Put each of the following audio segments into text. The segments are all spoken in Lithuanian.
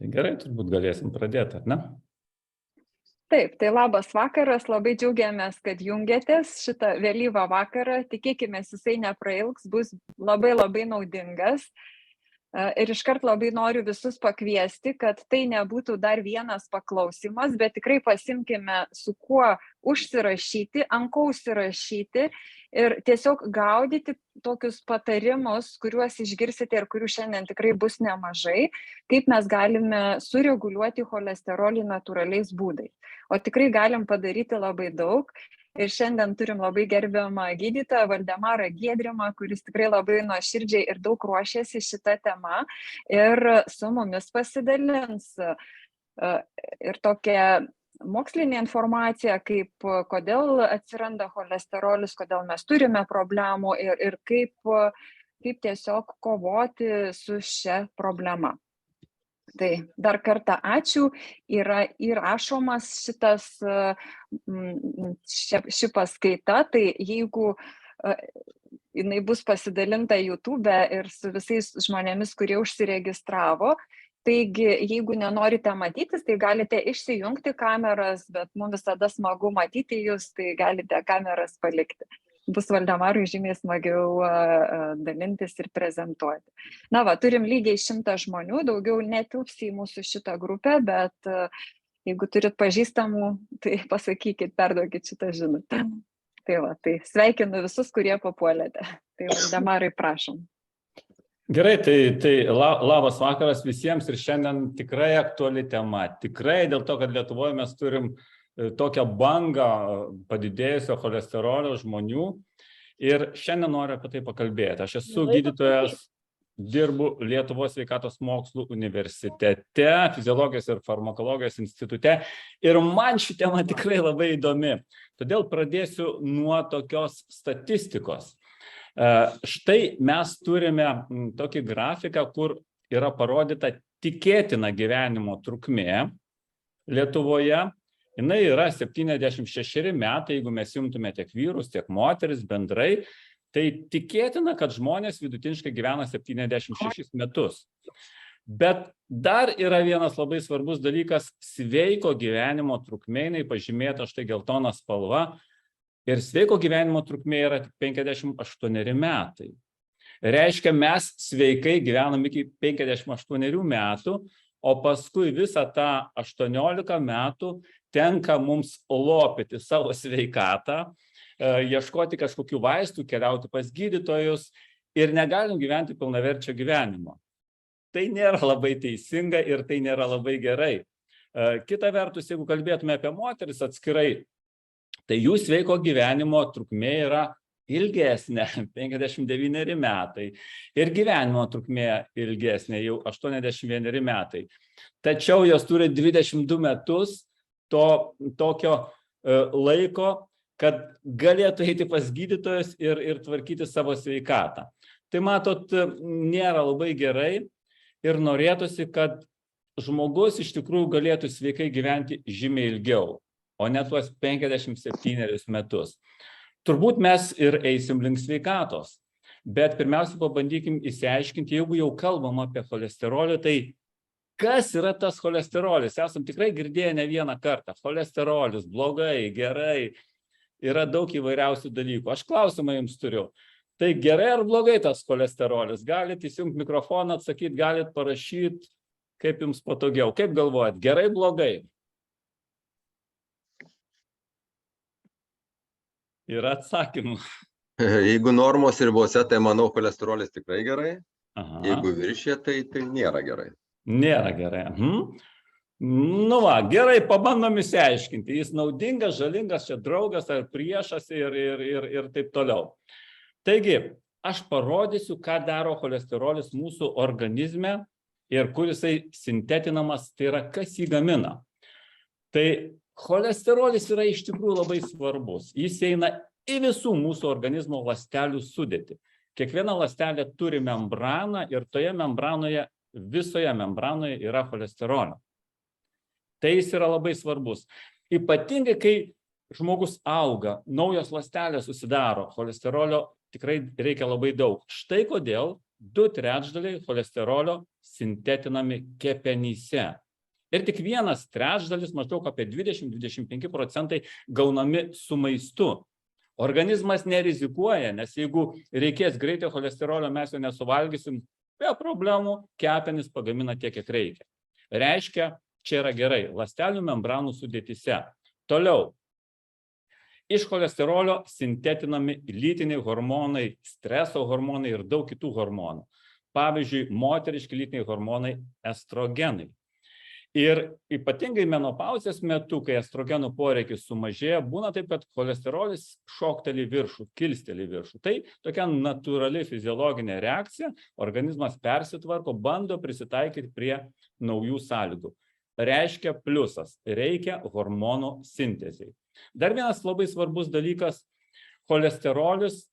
Tai gerai, turbūt galėsim pradėti, ar ne? Taip, tai labas vakaras, labai džiaugiamės, kad jungiatės šitą vėlyvą vakarą, tikėkime, jisai neprailgs, bus labai naudingas. Ir iškart labai noriu visus pakviesti, kad tai nebūtų dar vienas paklausimas, bet tikrai pasimkime su kuo užsirašyti, ant ko užsirašyti ir tiesiog gaudyti tokius patarimus, kuriuos išgirsite ir kurių šiandien tikrai bus nemažai, kaip mes galime sureguliuoti cholesterolį natūraliais būdais. O tikrai galim padaryti labai daug. Ir šiandien turim labai gerbiamą gydytoją Valdemarą Giedrimą, kuris tikrai labai nuoširdžiai ir daug ruošiasi šitą temą ir su mumis pasidalins ir tokia mokslinė informacija, kaip kodėl atsiranda cholesterolis, kodėl mes turime problemų ir kaip tiesiog kovoti su šia problema. Tai dar kartą ačiū, yra įrašomas ši paskaita, tai jeigu jinai bus pasidalinta YouTube ir su visais žmonėmis, kurie užsiregistravo, taigi jeigu nenorite matytis, tai galite išsijungti kameras, bet mums visada smagu matyti jūs, tai galite kameras palikti. Bus Valdemarui žymiai smagiau dalintis ir prezentuoti. Na va, turim lygiai 100 žmonių, daugiau netilps į mūsų šitą grupę, bet jeigu turit pažįstamų, tai pasakykit, perduokit šitą žinutę. Tai va, tai sveikinu visus, kurie papuolėte. Tai Valdemarai, prašom. Gerai, tai labas vakaras visiems ir šiandien tikrai aktuali tema. Tikrai dėl to, kad Lietuvoje mes turim tokią bangą padidėjusio cholesterolio žmonių ir šiandien noriu apie tai pakalbėti. Aš esu gydytojas, dirbu Lietuvos sveikatos mokslų universitete, fiziologijos ir farmakologijos institute ir man ši tema tikrai labai įdomi. Todėl pradėsiu nuo tokios statistikos. Štai mes turime tokį grafiką, kur yra parodyta tikėtina gyvenimo trukmė Lietuvoje. Jinai yra 76 metai, jeigu mes imtume tiek vyrus, tiek moteris bendrai, tai tikėtina, kad žmonės vidutiniškai gyvena 76 metus. Bet dar yra vienas labai svarbus dalykas – sveiko gyvenimo trukmė, jinai pažymėta štai geltona spalva, ir sveiko gyvenimo trukmė yra 58 metai. Reiškia, mes sveikai gyvenam iki 58 metų, o paskui visą tą 18 metų tenka mums lopyti savo sveikatą, ieškoti kažkokių vaistų, keliauti pas gydytojus ir negalim gyventi pilnaverčio gyvenimo. Tai nėra labai teisinga ir tai nėra labai gerai. Kita vertus, jeigu kalbėtume apie moteris atskirai, tai jų sveiko gyvenimo trukmė yra ilgesnė, 59 metai, ir gyvenimo trukmė ilgesnė, jau 81 metai. Tačiau jos turi 22 metus tokio laiko, kad galėtų eiti pas gydytojus ir tvarkyti savo sveikatą. Tai matot, nėra labai gerai ir norėtųsi, kad žmogus iš tikrųjų galėtų sveikai gyventi žymiai ilgiau, o ne tuos 57 metus. Turbūt mes ir eisim link sveikatos, bet pirmiausia pabandykim įsiaiškinti, jeigu jau kalbam apie cholesterolį, tai kas yra tas cholesterolis? Esam tikrai girdėję ne vieną kartą. Cholesterolis, blogai, gerai, yra daug įvairiausių dalykų. Aš klausimą jums turiu. Tai gerai ar blogai tas cholesterolis? Galit įsijungti mikrofoną, atsakyti, galit parašyti, kaip jums patogiau. Kaip galvojat, gerai, blogai? Yra atsakymų. Jeigu normos ribose, tai manau, cholesterolis tikrai gerai. Aha. Jeigu viršė, tai nėra gerai. Nėra gerai. Nu va, gerai, pabandom įsiaiškinti. Jis naudingas, žalingas, čia draugas ar priešas ir taip toliau. Taigi, aš parodysiu, ką daro cholesterolis mūsų organizme ir kur jisai sintetinamas, tai yra kas jį gamina. Tai cholesterolis yra iš tikrųjų labai svarbus. Jis eina į visų mūsų organizmo ląstelių sudėtį. Kiekviena ląstelė turi membraną ir toje membranoje, visoje membranoje yra cholesterolio. Tai jis yra labai svarbus. Ypatingai, kai žmogus auga, naujos ląstelės susidaro, cholesterolio tikrai reikia labai daug. Štai kodėl 2/3 cholesterolio sintetinami kepenyse. Ir tik 1/3, maždaug apie 20–25% gaunami su maistu. Organizmas nerizikuoja, nes jeigu reikės greitai cholesterolio, mes jo nesuvalgysim, be problemų kepenys pagamina tiek, kiek reikia. Reiškia, čia yra gerai, ląstelių membranų sudėtyse. Toliau, iš cholesterolio sintetinami lytiniai hormonai, streso hormonai ir daug kitų hormonų. Pavyzdžiui, moteriški lytiniai hormonai estrogenai. Ir ypatingai menopauzės metu, kai estrogenų poreikis sumažėja, būna taip, kad cholesterolis šokteli viršų, kilsteli viršų. Tai tokia natūrali fiziologinė reakcija, organizmas persitvarko, bando prisitaikyti prie naujų sąlygų. Reiškia pliusas, reikia hormonų sintezei. Dar vienas labai svarbus dalykas, cholesterolis,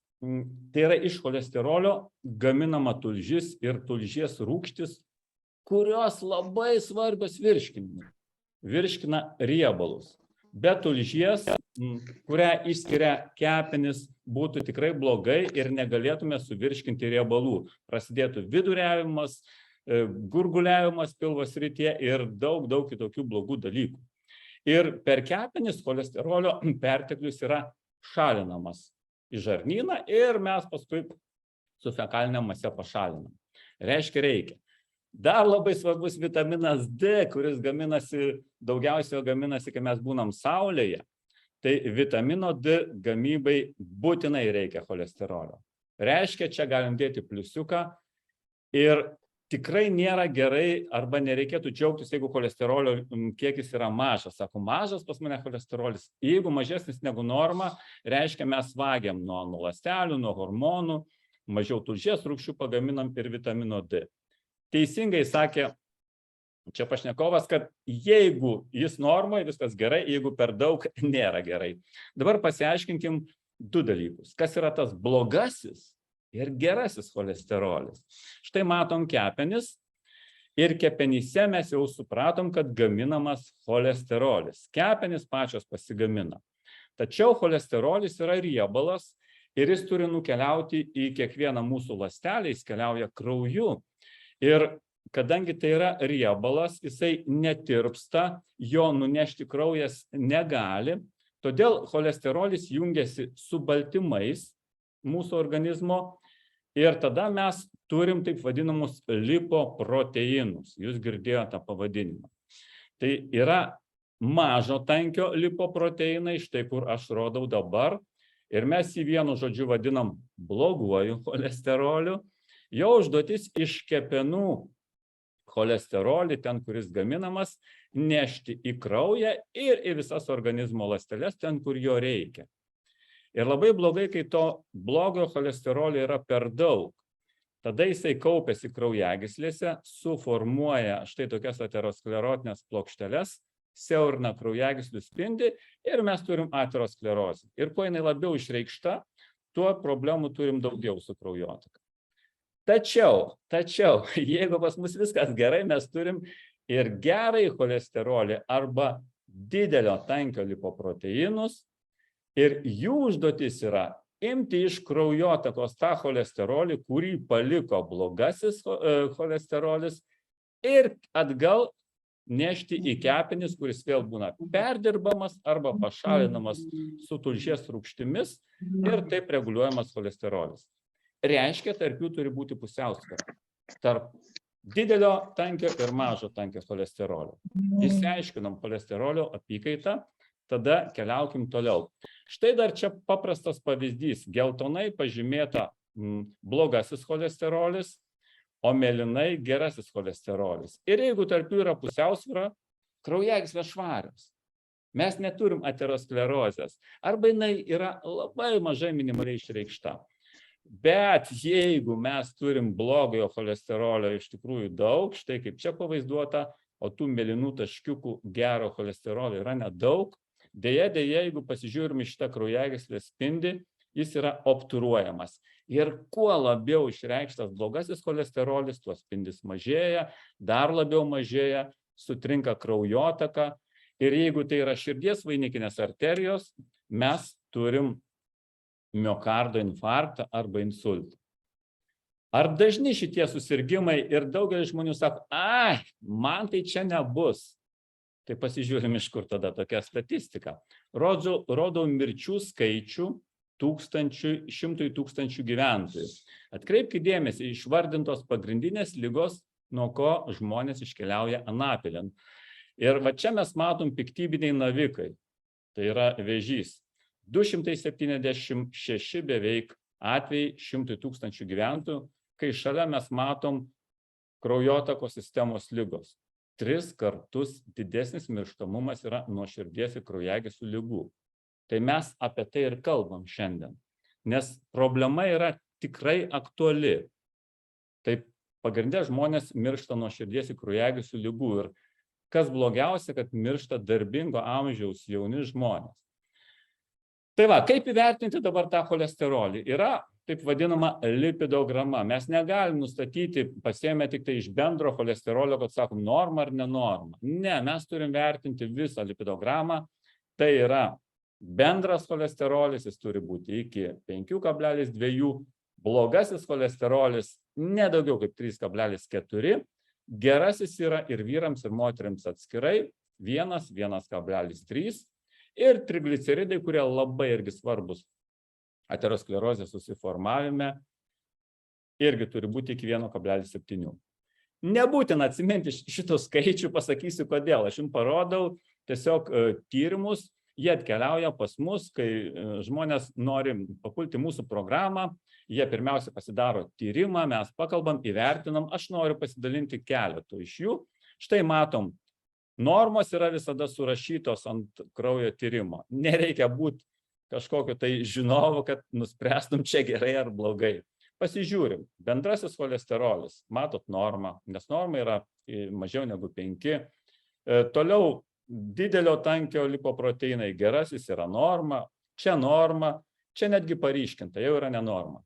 tai yra iš cholesterolio gaminama tulžis ir tulžies rūgštis, kurios labai svarbios virškinimui. Virškina riebalus. Be tulžies, kurią išskiria kepenis, būtų tikrai blogai ir negalėtume suvirškinti riebalų. Prasidėtų viduriavimas, gurguliavimas pilvo srityje ir daug kitokių blogų dalykų. Ir per kepenis cholesterolio perteklius yra šalinamas į žarnyną ir mes paskui su fekalinė mase pašalinam. Reiškia, reikia. Dar labai svarbus vitaminas D, kuris daugiausiai gaminasi, kai mes būnam saulėje. Tai vitamino D gamybai būtinai reikia cholesterolio. Reiškia, čia galim dėti pliusiuką ir tikrai nėra gerai arba nereikėtų džiaugtis, jeigu cholesterolio kiekis yra mažas. Sako, mažas pas mane cholesterolis. Jeigu mažesnis negu norma, reiškia, mes vagiam nuo ląstelių, nuo hormonų, mažiau tulžies rūgščių pagaminam ir vitamino D. Teisingai sakė čia pašnekovas, kad jeigu jis normoje, viskas gerai, jeigu per daug, nėra gerai. Dabar pasiaiškinkim 2 dalykus. Kas yra tas blogasis ir gerasis cholesterolis? Štai matom kepenis ir kepenyse mes jau supratom, kad gaminamas cholesterolis. Kepenys pačios pasigamina. Tačiau cholesterolis yra riebalas ir jis turi nukeliauti į kiekvieną mūsų ląstelę, jis keliauja krauju. Ir kadangi tai yra riebalas, jisai netirpsta, jo nunešti kraujas negali, todėl cholesterolis jungiasi su baltymais mūsų organizmo ir tada mes turim taip vadinamus lipoproteinus. Jūs girdėjote tą pavadinimą. Tai yra mažo tankio lipoproteinai, štai kur aš rodau dabar, ir mes jį vienu žodžiu vadinam bloguoju cholesteroliu. Jo užduotis iš kepenų cholesterolį, ten, kuris gaminamas, nešti į kraują ir į visas organizmo ląsteles, ten, kur jo reikia. Ir labai blogai, kai to blogo cholesterolio yra per daug. Tada jisai kaupiasi kraujagyslėse, suformuoja štai tokias aterosklerotinės plokšteles, siaurina kraujagyslių spindį ir mes turim aterosklerozę. Ir kuo jinai labiau išreikšta, tuo problemų turim daugiau su kraujotaka. Tačiau, jeigu pas mus viskas gerai, mes turim ir gerai cholesterolį arba didelio tankio lipoproteinus ir jų užduotis yra imti iš kraujotakos tą cholesterolį, kurį paliko blogasis cholesterolis ir atgal nešti į kepenis, kuris vėl būna perdirbamas arba pašalinamas su tulžies rūgštimis ir taip reguliuojamas cholesterolis. Reiškia, tarp jų turi būti pusiausvyra. Tarp didelio tankio ir mažo tankio cholesterolio. Išsiaiškinom cholesterolio apykaitą, tada keliaukim toliau. Štai dar čia paprastas pavyzdys. Geltonai pažymėta blogasis cholesterolis, o mėlynai gerasis cholesterolis. Ir jeigu tarp jų yra pusiausvyra, kraujagyslės švarios. Mes neturim aterosklerozės. Arba jinai yra labai mažai minimaliai išreikšta. Bet jeigu mes turim blogojo cholesterolio iš tikrųjų daug, štai kaip čia pavaizduota, o tų mėlynų taškiukų gero cholesterolio yra nedaug, deja, jeigu pasižiūrim į šitą kraujagyslės spindį, jis yra obturuojamas. Ir kuo labiau išreikštas blogasis cholesterolis, tuo spindis mažėja, dar labiau mažėja, sutrinka kraujotaka. Ir jeigu tai yra širdies vainikinės arterijos, mes turim miokardo infarktą arba insultą. Ar dažni šitie susirgymai ir daugelis žmonių sako, ai, man tai čia nebus. Tai pasižiūrim, iš kur tada tokia statistika. Rodau mirčių skaičių 100 tūkstančių gyventojų. Atkreipkite dėmesį, išvardintos pagrindinės ligos, nuo ko žmonės iškeliauja anapilin. Ir va čia mes matom piktybiniai navikai. Tai yra vėžys. 276 beveik atvejai 100 tūkstančių gyventojų, kai šalia mes matom kraujotakos sistemos ligos. 3 kartus didesnis mirštamumas yra nuo širdies ir kraujagyslių ligų. Tai mes apie tai ir kalbam šiandien, nes problema yra tikrai aktuali. Taip, pagrindė žmonės miršta nuo širdies ir kraujagyslių ligų ir kas blogiausia, kad miršta darbingo amžiaus jauni žmonės. Tai va, kaip įvertinti dabar tą cholesterolį? Yra taip vadinama lipidograma. Mes negalim nustatyti, pasiėmę tik tai iš bendro cholesterolio, kad sakom, norma ar nenorma. Ne, mes turim vertinti visą lipidogramą. Tai yra bendras cholesterolis, jis turi būti iki 5,2, blogasis cholesterolis nedaugiau kaip 3,4, gerasis yra ir vyrams, ir moteriams atskirai 1,3 ir trigliceridai, kurie labai irgi svarbus aterosklerozės susiformavime, irgi turi būti iki 1,7. Nebūtina atsiminti šitų skaičių, pasakysiu kodėl. Aš jums parodau tiesiog tyrimus, jie atkeliauja pas mus, kai žmonės nori papulti mūsų programą, jie pirmiausia pasidaro tyrimą, mes pakalbam, įvertinam, aš noriu pasidalinti keletų iš jų. Štai matom, normos yra visada surašytos ant kraujo tyrimo. Nereikia būti kažkokio tai žinovo, kad nuspręstum čia gerai ar blogai. Pasižiūrim, bendrasis cholesterolis, matot normą, nes norma yra mažiau negu 5. Toliau didelio tankio lipoproteinai, gerasis yra norma, čia netgi paryškinta, jau yra nenorma.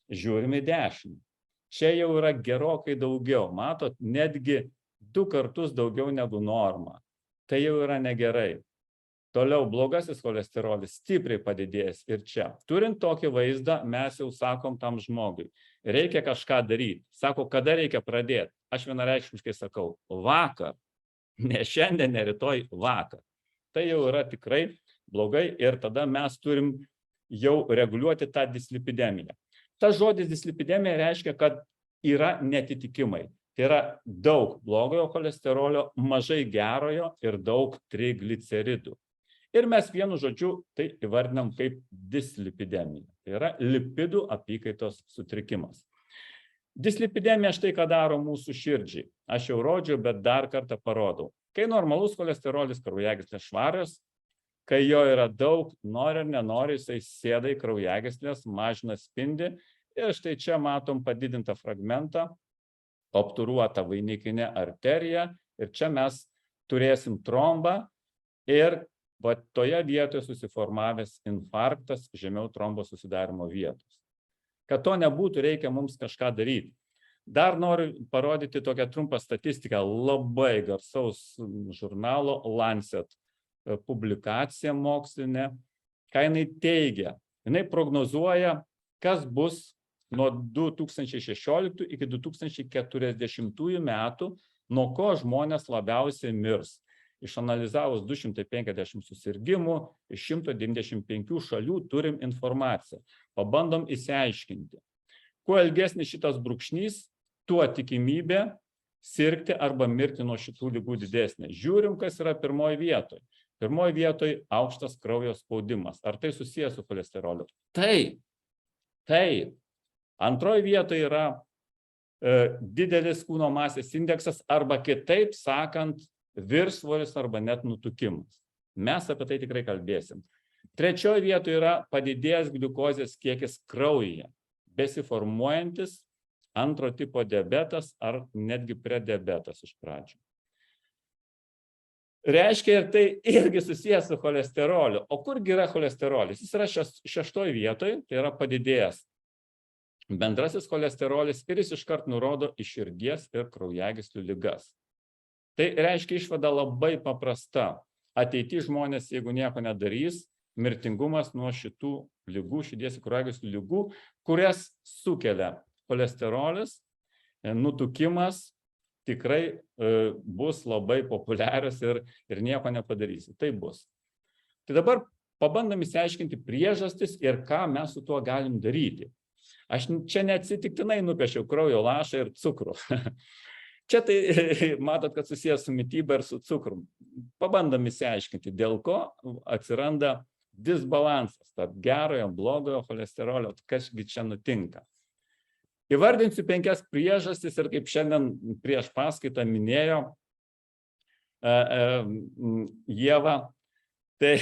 Žiūrime 10. Čia jau yra gerokai daugiau, matot, netgi 2 kartus daugiau negu norma. Tai jau yra negerai. Toliau blogasis cholesterolis stipriai padidėjęs ir čia. Turint tokį vaizdą, mes jau sakom tam žmogui, reikia kažką daryti. Sako, kada reikia pradėti? Aš vienareikšmiškai sakau, vakar. Ne šiandien, ne rytoj, vakar. Tai jau yra tikrai blogai ir tada mes turim jau reguliuoti tą dislipidemiją. Tas žodis dislipidemija reiškia, kad yra netitikimai. Tai yra daug blogojo cholesterolio, mažai gerojo ir daug trigliceridų. Ir mes vienu žodžiu tai įvardinam kaip dislipidemija. Tai yra lipidų apykaitos sutrikimas. Dislipidemija štai ką daro mūsų širdžiai. Aš jau rodžiau, bet dar kartą parodau. Kai normalus cholesterolis kraujagyslės švarios, kai jo yra daug, nori ar nenori, jisai sėda į kraujagyslės, mažina spindį. Ir štai čia matom padidintą fragmentą, obturuotą vainikinę arteriją. Ir čia mes turėsim trombą ir va toje vietoje susiformavęs infarktas žemiau trombo susidarimo vietos. Kad to nebūtų, reikia mums kažką daryti. Dar noriu parodyti tokią trumpą statistiką, labai garsaus žurnalo Lancet publikacija mokslinė, ką jinai teigia. Jinai prognozuoja, kas bus nuo 2016 iki 2040 metų, nuo ko žmonės labiausiai mirs. Išanalizavus 250 susirgymų, iš 195 šalių turim informaciją. Pabandom įsiaiškinti. Kuo ilgesnis šitas brūkšnys, tuo tikimybė sirgti arba mirti nuo šitų ligų didesnė. Žiūrim, kas yra pirmoje vietoje. Pirmoje vietoje aukštas kraujo spaudimas. Ar tai susijęs su cholesteroliu? Taip. Antroje vietoje yra didelis kūno masės indeksas arba kitaip sakant, viršsvoris arba net nutukimas. Mes apie tai tikrai kalbėsim. Trečioje vietoje yra padidėjęs gliukozės kiekis kraujyje, besiformuojantis antro tipo diabetas ar netgi prediabetas iš pradžių. Reiškia, ir tai irgi susijęs su cholesteroliu. O kurgi yra cholesterolis? Jis yra 6 vietoje, tai yra padidėjęs bendrasis cholesterolis ir jis iškart nurodo į širdies ir kraujagyslių ligas. Tai reiškia išvada labai paprasta. Ateity žmonės, jeigu nieko nedarys, mirtingumas nuo šitų ligų, širdies ir kraujagyslių ligų, kurias sukelia cholesterolis, nutukimas tikrai bus labai populiarius ir nieko nepadarysi. Tai bus. Tai dabar pabandom išsiaiškinti priežastis ir ką mes su tuo galim daryti. Aš čia neatsitiktinai nupiešiau kraujo lašą ir cukrų. Čia tai matot, kad susijęs su mityba ir su cukrum. Pabandom išsiaiškinti, dėl ko atsiranda disbalansas tarp gerojo, blogojo cholesterolio, kasgi čia nutinka. Įvardinsiu 5 priežastis ir kaip šiandien prieš paskaitą minėjo Ieva, tai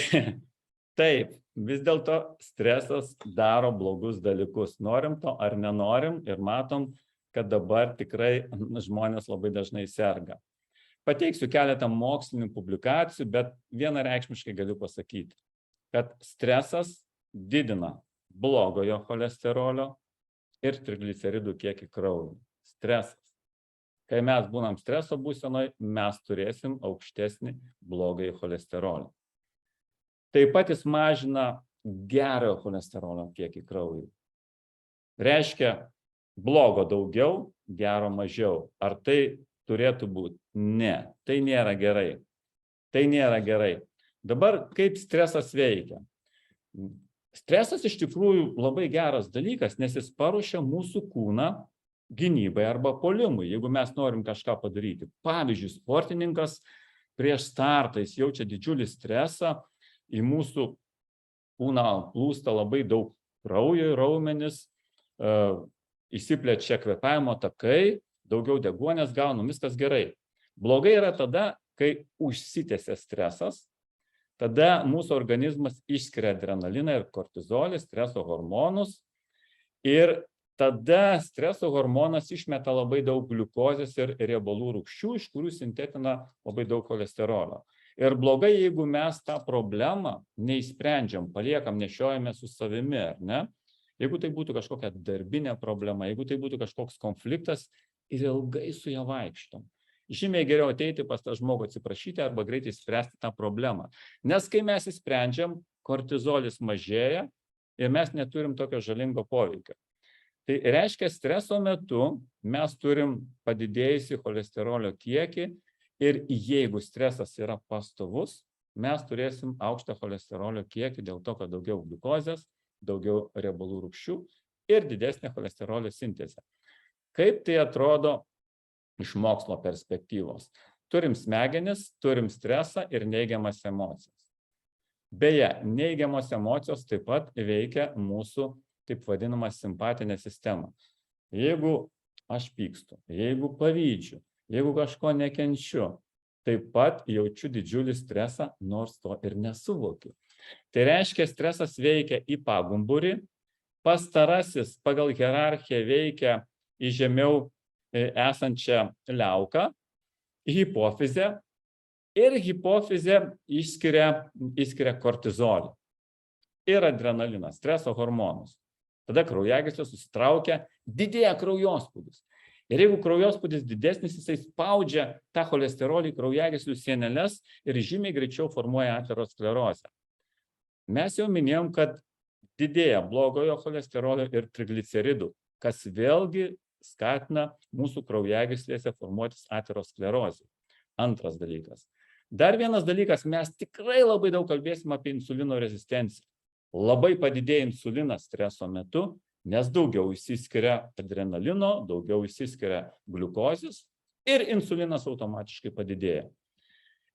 taip, vis dėlto stresas daro blogus dalykus. Norim to ar nenorim ir matom, kad dabar tikrai žmonės labai dažnai serga. Pateiksiu keletą mokslinių publikacijų, bet vienareikšmiškai galiu pasakyti, kad stresas didina blogojo cholesterolio ir trigliceridų kiekį kraujyje. Stresas. Kai mes būnam streso būsenoje, mes turėsim aukštesnį blogąjį cholesterolį. Taip pat jis mažina gerojo cholesterolio kiekį kraujyje. Reiškia, blogo daugiau, gero mažiau. Ar tai turėtų būti? Ne, tai nėra gerai. Tai nėra gerai. Dabar kaip stresas veikia? Stresas iš tikrųjų labai geras dalykas, nes jis paruošia mūsų kūną gynybai arba puolimui, jeigu mes norim kažką padaryti. Pavyzdžiui, sportininkas prieš startą jis jaučia didžiulį stresą, į mūsų kūną plūsta labai daug kraujo į raumenis, įsiplečia kvėpavimo takai, daugiau deguonies gaunam, viskas gerai. Blogai yra tada, kai užsitęsia stresas, tada mūsų organizmas išskiria adrenaliną ir kortizolį, streso hormonus, ir tada streso hormonas išmeta labai daug gliukozės ir riebalų rūgščių, iš kurių sintetina labai daug cholesterolio. Ir blogai, jeigu mes tą problemą neišsprendžiam, paliekam, nešiojame su savimi, ar ne? Jeigu tai būtų kažkokia darbinė problema, jeigu tai būtų kažkoks konfliktas ir ilgai su ją vaikštom. Žymiai geriau ateiti pas tą žmogų atsiprašyti arba greitai spręsti tą problemą. Nes kai mes įsprendžiam, kortizolis mažėja ir mes neturim tokio žalingo poveikio. Tai reiškia, streso metu mes turim padidėjusi cholesterolio kiekį ir jeigu stresas yra pastovus, mes turėsim aukštą cholesterolio kiekį dėl to, kad daugiau gliukozės, daugiau riebalų rūgščių ir didesnė cholesterolio sintezė. Kaip tai atrodo iš mokslo perspektyvos? Turim smegenis, turim stresą ir neigiamas emocijas. Beje, neigiamos emocijos taip pat veikia mūsų taip vadinamą simpatinę sistemą. Jeigu aš pykstu, jeigu pavydžiu, jeigu kažko nekenčiu, taip pat jaučiu didžiulį stresą, nors to ir nesuvokiu. Tai reiškia, stresas veikia į pagumburį, pastarasis pagal hierarchiją veikia į žemiau esančią liauką, hipofizę, ir hipofizė išskiria kortizolį ir adrenaliną, streso hormonus. Tada kraujagyslės susitraukia, didėja kraujospūdis. Ir jeigu kraujospūdis didesnis, jisai spaudžia tą cholesterolį į kraujagyslių sieneles ir žymiai greičiau formuoja aterosklerozę. Mes jau minėjom, kad didėja blogojo cholesterolio ir trigliceridų, kas vėlgi skatina mūsų kraujagyslėse formuotis aterosklerozę. Antras dalykas. Dar vienas dalykas, mes tikrai labai daug kalbėsim apie insulino rezistenciją. Labai padidėja insulinas streso metu, nes daugiau išsiskiria adrenalino, daugiau išsiskiria gliukozės ir insulinas automatiškai padidėja.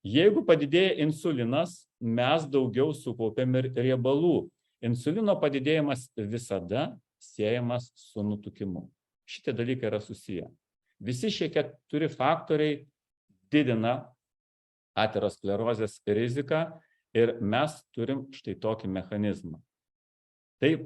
Jeigu padidėja insulinas, mes daugiau sukaupiam ir riebalų. Insulino padidėjimas visada siejamas su nutukimu. Šitie dalykai yra susiję. Visi šie 4 faktoriai didina aterosklerozės riziką ir mes turim štai tokį mechanizmą. Taip,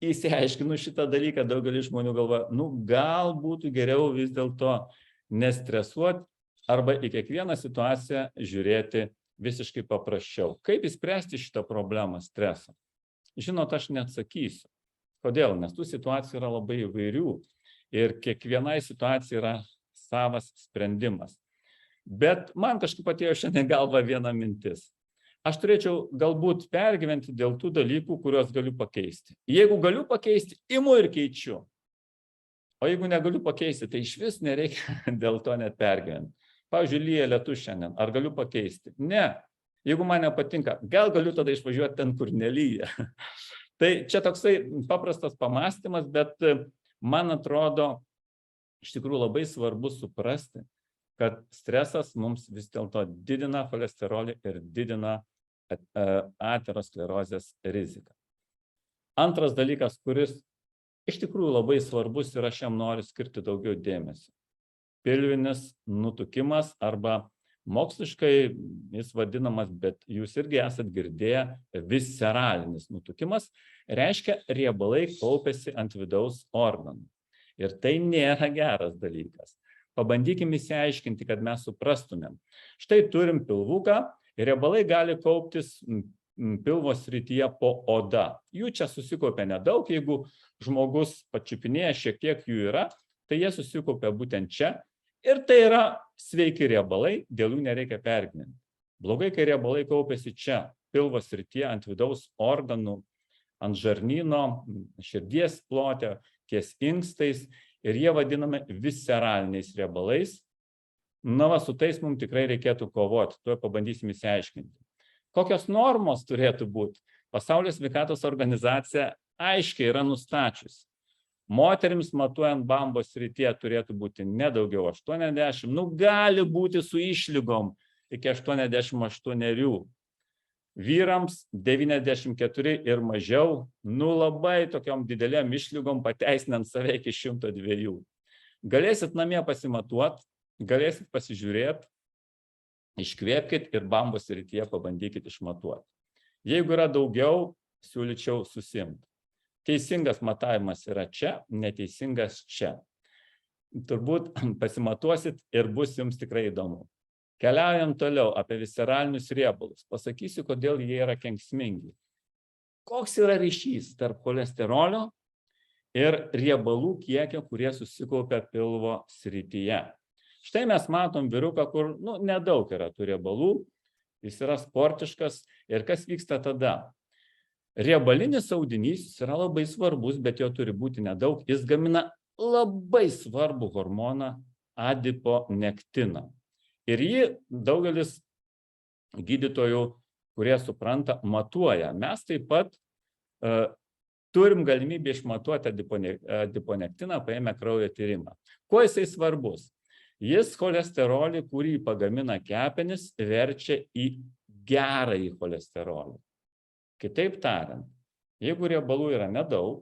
įsiaiškinu šitą dalyką, daugelis žmonių galvoja, gal būtų geriau vis dėlto nestresuoti arba į kiekvieną situaciją žiūrėti visiškai paprasčiau. Kaip įspręsti šitą problemą streso? Žinot, aš neatsakysiu. Kodėl? Nes tų situacijų yra labai įvairių ir kiekvienai situacijai yra savas sprendimas. Bet man kažkaip atėjo šiandien galva viena mintis. Aš turėčiau galbūt pergyventi dėl tų dalykų, kuriuos galiu pakeisti. Jeigu galiu pakeisti, imu ir keičiu. O jeigu negaliu pakeisti, tai iš vis nereikia dėl to net pergyventi. Pavyzdžiui, lyja lietus šiandien, ar galiu pakeisti? Ne. Jeigu man nepatinka, gal galiu tada išvažiuoti ten, kur nelyja. Tai čia toksai paprastas pamąstymas, bet man atrodo, iš tikrųjų labai svarbu suprasti, kad stresas mums vis dėlto didina cholesterolį ir didina aterosklerozės riziką. Antras dalykas, kuris iš tikrųjų labai svarbus ir aš jam noriu skirti daugiau dėmesio. Pilvinis nutukimas arba moksliškai jis vadinamas, bet jūs irgi esat girdėję, visceralinis nutukimas, reiškia riebalai kaupiasi ant vidaus organų. Ir tai nėra geras dalykas. Pabandykime įsiaiškinti, kad mes suprastumėm. Štai turim pilvuką ir riebalai gali kauptis pilvo srityje po oda. Jų čia susikaupia nedaug, jeigu žmogus pačiupinėja, šiek tiek jų yra, tai jie susikaupia būtent čia. Ir tai yra sveiki riebalai, dėl jų nereikia pergyventi. Blogai, kai riebalai kaupiasi čia, pilvo srityje, ant vidaus organų, ant žarnyno, širdies plote, ties inkstais, ir jie vadinami visceraliniais riebalais. Na, va, su tais mums tikrai reikėtų kovoti, tuo pabandysim įsiaiškinti. Kokios normos turėtų būti? Pasaulio sveikatos organizacija aiškiai yra nustačiusi. Moterims matuojant bambos srityje turėtų būti nedaugiau 80, gali būti su išlygom iki 88. Vyrams 94 ir mažiau, labai tokiom didelėm išlygom pateisinant save iki 102. Galėsit namie pasimatuoti, galėsit pasižiūrėti, iškvėpkit ir bambos srityje pabandykit išmatuoti. Jeigu yra daugiau, siūlyčiau susimti. Teisingas matavimas yra čia, neteisingas čia. Turbūt pasimatuosit ir bus jums tikrai įdomu. Keliaujam toliau apie visceralinius riebalus. Pasakysiu, kodėl jie yra kenksmingi. Koks yra ryšys tarp cholesterolio ir riebalų kiekio, kurie susikaupia pilvo srityje. Štai mes matom vyruką, kur nedaug yra tų riebalų, jis yra sportiškas ir kas vyksta tada? Riebalinis audinys yra labai svarbus, bet jo turi būti nedaug. Jis gamina labai svarbų hormoną adiponektiną. Ir jį daugelis gydytojų, kurie supranta, matuoja. Mes taip pat turim galimybę išmatuoti adiponektiną, paėmę kraujo tyrimą. Kuo jisai svarbus? Jis cholesterolį, kurį pagamina kepenis, verčia į gerąjį cholesterolį. Kitaip tariant, jeigu riebalų yra nedaug,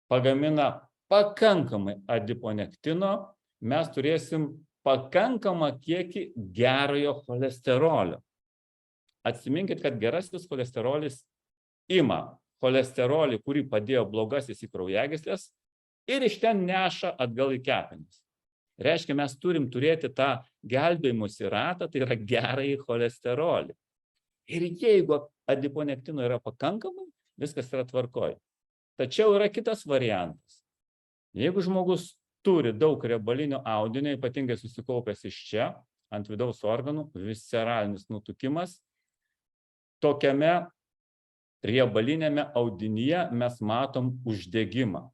pagamina pakankamai adiponektino, mes turėsim pakankamą kiekį gerojo cholesterolio. Atsiminkit, kad gerasis cholesterolis ima cholesterolį, kurį padėjo blogasis į kraujagyslės ir iš ten neša atgal į kepenis. Reiškia, mes turim turėti tą gelbėjimosi ratą, tai yra gerąjį cholesterolį. Ir jeigu adiponektino yra pakankamai, viskas yra tvarkoj. Tačiau yra kitas variantas. Jeigu žmogus turi daug riebalinio audinio, ypatingai susikaupęs iš čia, ant vidaus organų, visceralinis nutukimas, tokiame riebalinėme audinyje mes matom uždegimą.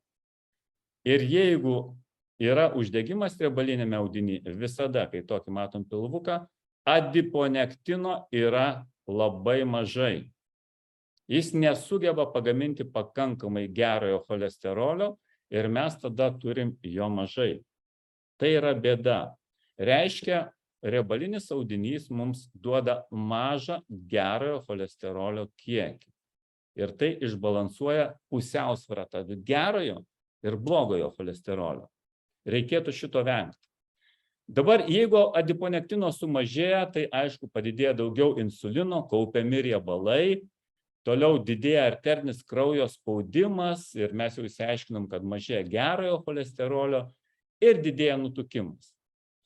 Ir jeigu yra uždegimas riebalinėme audinyje, visada, kai tokį matom pilvuką, adiponektino yra labai mažai. Jis nesugeba pagaminti pakankamai gerojo cholesterolio ir mes tada turim jo mažai. Tai yra bėda. Reiškia, riebalinis audinys mums duoda mažą gerojo cholesterolio kiekį. Ir tai išbalansuoja pusiausvyrą tarp gerojo ir blogojo cholesterolio. Reikėtų šito vengti. Dabar, jeigu adiponektino sumažėja, tai aišku padidėja daugiau insulino, kaupiami riebalai, toliau didėja arterinis kraujo spaudimas ir mes jau išsiaiškinom, kad mažėja gerojo cholesterolio ir didėja nutukimas.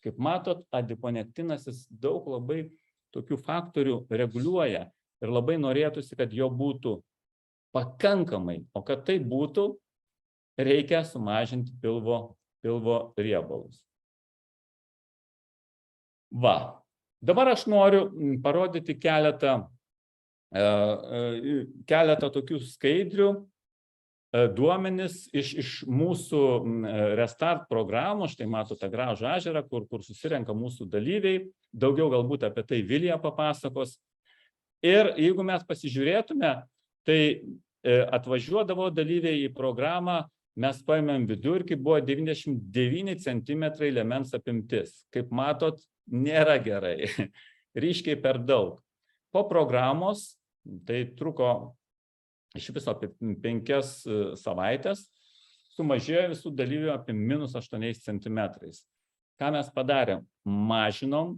Kaip matot, adiponektinas jis daug labai tokių faktorių reguliuoja ir labai norėtųsi, kad jo būtų pakankamai, o kad tai būtų, reikia sumažinti pilvo riebalus. Va, dabar aš noriu parodyti keletą tokių skaidrių, duomenis iš mūsų Restart programos, štai matote gražų ežerą, kur susirenka mūsų dalyviai, daugiau galbūt apie tai Vilija papasakos. Ir jeigu mes pasižiūrėtume, tai atvažiuodavo dalyviai į programą, mes paėmėm vidurkį, buvo 99 cm liemens apimtis. Kaip matot, nėra gerai, ryškiai per daug. Po programos, tai truko iš viso apie 5 savaitės, sumažėjo visų dalyvių apie -8 cm. Ką mes padarėm? Mažinom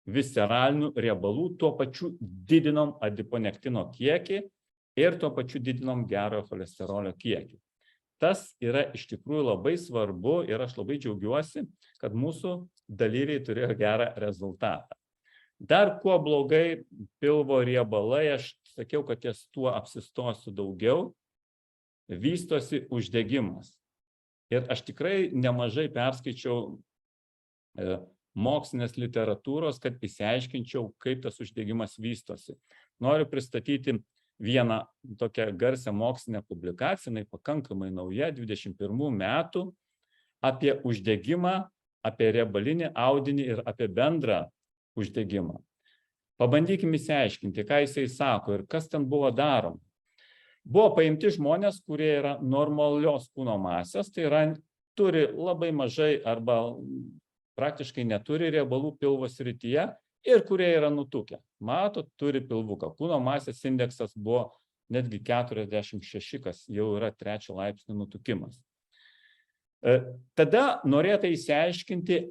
visceralinių riebalų, tuo pačiu didinom adiponektino kiekį ir tuo pačiu didinom gerojo cholesterolio kiekį. Tas yra iš tikrųjų labai svarbu ir aš labai džiaugiuosi, kad mūsų dalyviai turėjo gerą rezultatą. Dar kuo blogai pilvo riebalai, aš sakiau, kad ties tuo apsistosiu daugiau, vystosi uždegimas. Ir aš tikrai nemažai perskaičiau mokslinės literatūros, kad išsiaiškinčiau, kaip tas uždegimas vystosi. Noriu pristatyti vieną tokią garsią mokslinę publikaciją, jinai pakankamai nauja, 21 metų, apie uždegimą, apie riebalinį audinį ir apie bendrą uždegimą. Pabandykime išsiaiškinti, ką jisai sako ir kas ten buvo daroma. Buvo paimti žmonės, kurie yra normalios kūno masės, tai yra turi labai mažai arba praktiškai neturi riebalų pilvo srityje ir kurie yra nutukę. Matot, turi pilvuką. Kūno masės indeksas buvo netgi 46, kas jau yra 3 laipsnio nutukimas. Tada norėta išsiaiškinti,